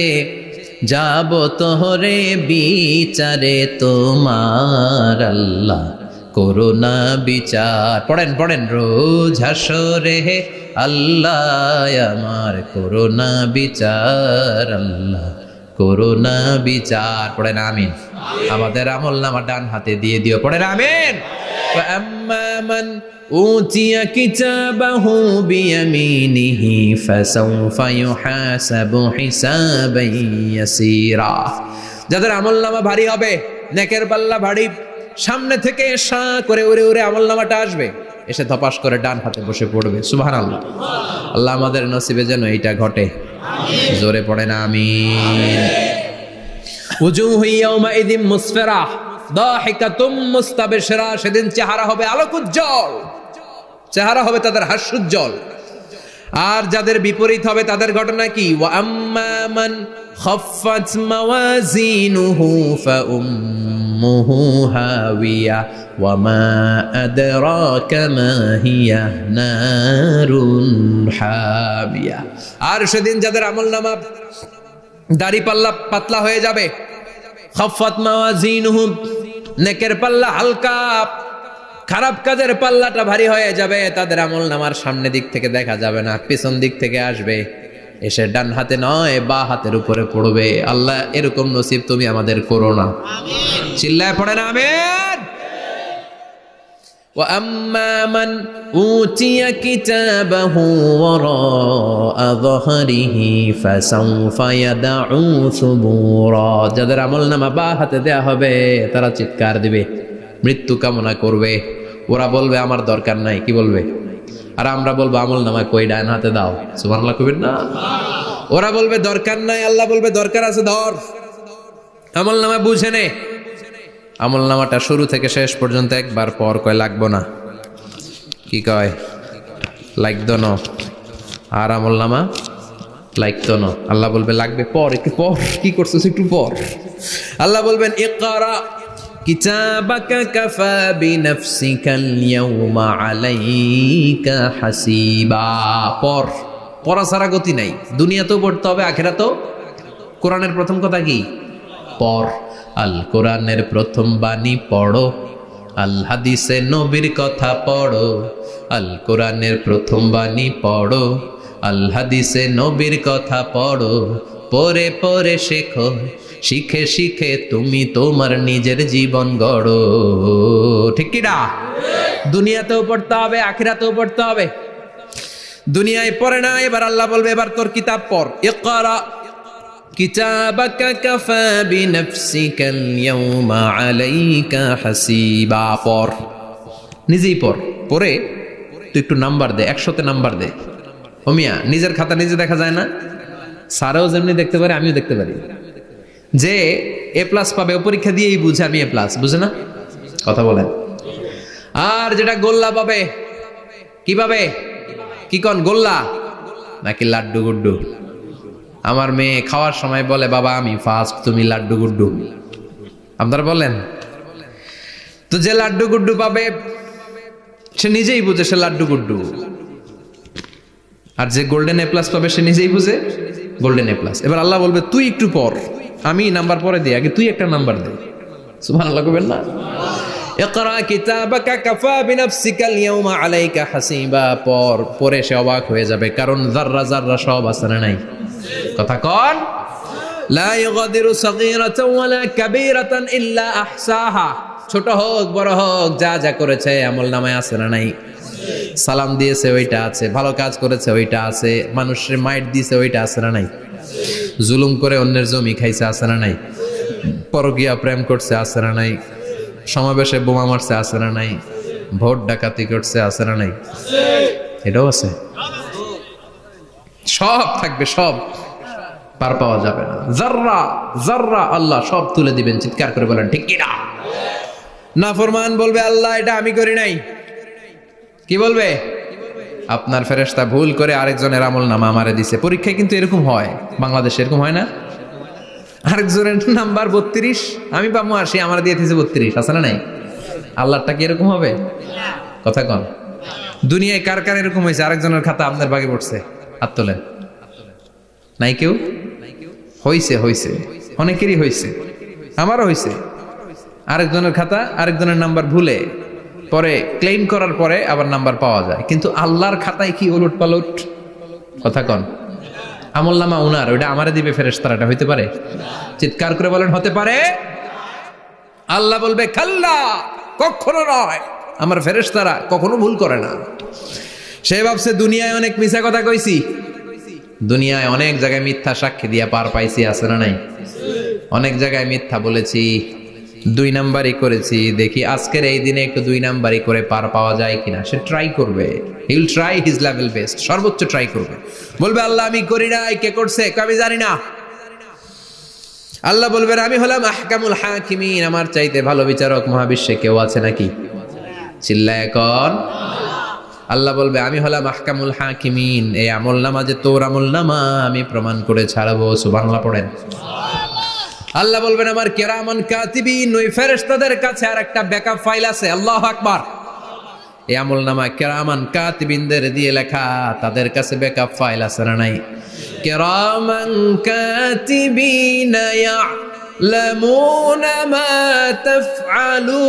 যাব তোহরে বিচারে তোমার, আল্লাহ করোনা বিচার। পড়েন রোজ হাসরে হে আল্লাহ আমার করোনা বিচার, আল্লাহ করোনা বিচার। পড়েন আমিন। আমাদের আমল নামা ডান হাতে দিয়ে দিও, পড়েন আমিন। فأما من أوتي كتابه بيمينه فسوف يحاسب حسابا يسيرا, যাদের আমল নামা ভারী হবে, নেকের পাল্লা ভারী, সামনে থেকে সা করে উড়ে উড়ে আমল নামাটা আসবে, এসে ধপাস করে ডান হাতে বসে পড়বে। সুবহানাল্লাহ। আল্লাহ আমাদের নসিবে যেন এইটা ঘটে, জোরে পড়েন আমিন। উজুহু ইয়াউমাইযিন মুসফিরা দাহিকাতুম মুস্তাবশিরা, সেদিন চেহারা হবে আলোকোজ্জ্বল, চেহারা হবে তাদের হাস্যোজ্জ্বল। আর যাদের বিপরীত হবে তাদের ঘটনা কি? ওয়া আম্মা মান খাফফাত মাওয়াজিনুহু ফাউম্মুহু হাওিয়া ওয়া মা আদরাকা মা হিয়া নারুন হামিয়া। আর সেদিন যাদের আমলনামা দাড়ি পাল্লা পাতলা হয়ে যাবে, খাফফাত মাওয়াজিনুহু, নেকের পাল্লা হালকা, খারাপ কাজের পাল্লাটা ভারী হয়ে যাবে, তাদের আমলনামার সামনে দিক থেকে দেখা যাবে না, পিছন দিক থেকে আসবে, এসে ডান হাতে নয় বা হাতের উপরে পড়বে। আল্লাহ এরকম নসিব তুমি আমাদের করো না, চিল্লায় পড়েন আমিন। ওয়া আম্মা মান উতিয়া কিতাবাহু ওয়ারা যহরিহি ফাসাউফা ইয়াদউ সুবুরা, যাদের আমলনামা বা হাতে দেয়া হবে তারা চিৎকার দিবে, মৃত্যু কামনা করবে। ওরা বলবে আমার দরকার নাই, কি বলবে? আর আমরা বলবো আমলনামা কই, ডান হাতে দাও। সুবহানাল্লাহ কইবেন না? ওরা বলবে দরকার নাই, আল্লাহ বলবে দরকার আছে, ধর আমলনামা বুঝে নে। আমলনামাটা শুরু থেকে শেষ পর্যন্ত একবার পর কয় লাগবো না, কি কয়? লাগতো না। আর আমলনামা লাগতো না, আল্লাহ বলবে লাগবে পর, একটু পর, কি করছিস একটু পর। আল্লাহ বলবেন ইকরা কিতাবাকা কাফা বিনাফসিকাল ইয়াউমা আলাইকা হাসিবা, পর, পড়া ছাড়া গতি নাই। দুনিয়াতেও পড়তে হবে, আখিরাতেও। কোরআনের প্রথম কথা কি? পর। আল কোরআনের প্রথম বাণী পড়ো, আল হাদিসে নবীর কথা পড়ো। আল কোরআনের প্রথম বাণী পড়ো, আল হাদিসে নবীর কথা পড়ো। পড়ে পড়ে শেখো, শিখে শিখে তুমি তোমার নিজের জীবন গড়ো। ঠিক কি না? দুনিয়াতেও পড়তে হবে, আখিরাতেও পড়তে হবে। দুনিয়ায় পড়ে না, এবার আল্লাহ বলবে এবার তোর কিতাব পড়। ইকরা কিতাবাকা কাফা বিনাফসিকাল ইয়াউমা আলাইকা হাসিবা, পড়, নিজেই পড়। পড়ে তুই একটু নাম্বার দে, 100তে নাম্বার দে। হোমিয়া নিজের খাতা নিজে দেখা যায় না? স্যারও যেমনি দেখতে পারে, আমিও দেখতে পারি। যে এ প্লাস পাবে ও পরীক্ষা দিয়েই বুঝে আমি এ প্লাস, বুঝে না? কথা বলেন। আর যেটা গোল্লা পাবে, কি পাবে? কি কন, গোল্লা নাকি লাড্ডু গুড্ডু? আমার মেয়ে খাওয়ার সময় বলে বাবা আমি ফার্স্ট, তুমি লাড্ডু গুড্ডু। আপনারা বলেন তো, যে লাড্ডু গুড্ডু পাবে সে নিজেই বুঝে সে লাড্ডু গুড্ডু, আর যে গোল্ডেন এ প্লাস পাবে সে নিজেই বুঝে গোল্ডেন এ প্লাস। এবার আল্লাহ বলবে তুই একটু পর, আমি নাম্বার পরে দিই, আগে তুই একটা নাম্বার দে। সুবহানাল্লাহ কইবেন না? ইকরা কিতাবাকা কাফা বিনাফসিকাল ইয়াউমা আলাইকা হাসিবা, পর। পরে সে অবাক হয়ে যাবে, কারণ যাররা যাররা সব আছে না নাই? কথা কন। লা ইগাদিরু সাগীরাতান ওয়ালা কাবীরাতান ইল্লা আহসাহা, ছোট হোক বড় হোক, যা যা করেছে আমল নামায় আছে না নাই? সালাম দিয়েছে ওইটা আছে, ভালো কাজ করেছে ওইটা আছে, মানুষের মাইট দিয়েছে ওইটা আছে না নাই? জুলুম করে অন্যের জমি খাইছে আছে না নাই? পরকীয়া প্রেম করছে আছে না নাই? সমাবেশে বোমা মারছে আছে না নাই? ভোট ডাকাতি করছে আছে না নাই? এটাও আছে। সব থাকবে, সব পার পাওয়া যাবে না। জাররা জাররা আল্লাহ সব তুলে দিবেন। চিৎকার করে বলেন ঠিক কিনা? নাফরমান বলবে আল্লাহ এটা আমি করি নাই। কি বলবে? আপনার ফেরেশতা ভুল করে আরেকজনের আমল নামা আমারে দিছে। পরীক্ষায় কিন্তু এরকম হয়, বাংলাদেশে এরকম হয় না? আরেকজনের নাম্বার 32, আমি পাবো 80, আমার দিয়ে দিয়েছে 32, আছে না নাই? আল্লাহরটা কি এরকম হবে? কথা কন। দুনিয়ায় কার কার এরকম হয়েছে আরেকজনের খাতা আপনার ভাগে পড়ছে? হাত তোলেন। নাই কেউ? হইছে, হইছে, অনেকেরই হইছে, আমারও হইছে। আরেকজনের খাতা আরেকজনের নাম্বার ভুলে পরে ক্লেম করার পরে আবার নাম্বার পাওয়া যায়, কিন্তু আল্লাহর খাতায় কি ওলট পালট? কথা কন। আমল নামা উনার, ওইটা আমারে দিবে ফেরেশতারা, এটা হইতে পারে? চিৎকার করে বলেন হতে পারে? আল্লাহ বলবে খাল্লা, কখনো নয়, আমার ফেরেশতারা কখনো ভুল করে না। সে ভাবছে দুনিয়ায় অনেক মিথ্যা কথা কইছি, দুনিয়ায় অনেক জায়গায় মিথ্যা সাক্ষী দিয়া পার পাইছি, আছে না নাই? অনেক জায়গায় মিথ্যা বলেছি, 2 নাম্বারই করেছি, দেখি আজকের এই দিনে একটু 2 নাম্বারই করে পার পাওয়া যায় কিনা। সে ট্রাই করবে, he will try his level best, সর্বোচ্চ ট্রাই করবে। বলবে আল্লাহ আমি করি নাই, কে করছে? আমি জানি না। আল্লাহ বলবেন আমি হলাম আহকামুল হাকিমিন, আমার চাইতে ভালো বিচারক মহাবিশ্বে কেউ আছে নাকি? চিল্লায় এখন। আল্লাহ বলবে আমি হলাম আহকামুল হাকিমিন, এই আমল নামা যে তোর আমল নামা আমি প্রমাণ করে ছাড়াবো। সুবহানাল্লাহ পড়েন। আল্লাহ বলবেন আমার কিরামান কাতিবিন, ওই ফেরেশতাদের কাছে আর একটা ব্যাকআপ ফাইল আছে। আল্লাহু আকবার। এই আমল নামা কিরামান কাতিবিনদের দিয়ে লেখা, তাদের কাছে ব্যাকআপ ফাইল আছে না নাই? কিরামান কাতিবিন ইয়ালামুনা মা তাফআলুন,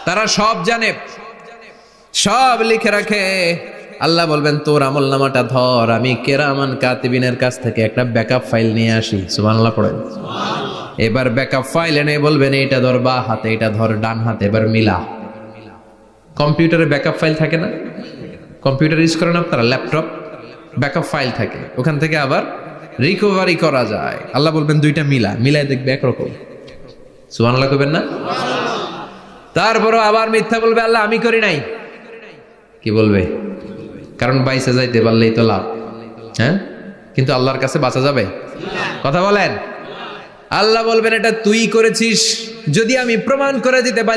তারা সব জানে, সব লিখে রাখে। আল্লাহ বলবেন তোর আমল নামাটা ধর, আমি কিরামান কাতিবিনের কাছ থেকে একটা ব্যাকআপ ফাইল নিয়ে আসি। সুবহানাল্লাহ পড়েন। এবার ব্যাকআপ ফাইল এনে বলবেন এইটা ধর বা হাতে, এটা ধর ডান হাতে, এবার মিলা। কম্পিউটারে ব্যাকআপ ফাইল থাকে না? কম্পিউটার ইউজ করেন আপনারা? ল্যাপটপ ব্যাকআপ ফাইল থাকে, ওখান থেকে আবার রিকভারি করা যায়। আল্লাহ বলবেন দুইটা মিলা, মিলায় দেখবে একরকম। সুবহানাল্লাহ কইবেন না? তারপরও আবার মিথ্যা বলবে আল্লাহ আমি করি নাই। কি বলবে? কারণ বাইসে যাইতে পারলেই তো লাভ, হ্যাঁ? কিন্তু আল্লাহর কাছে বাঁচা যাবে? কথা বলেন। আল্লাহ বলবেন এটা তুই করেছিস, যদি আমি প্রমাণ করে দিতে পারি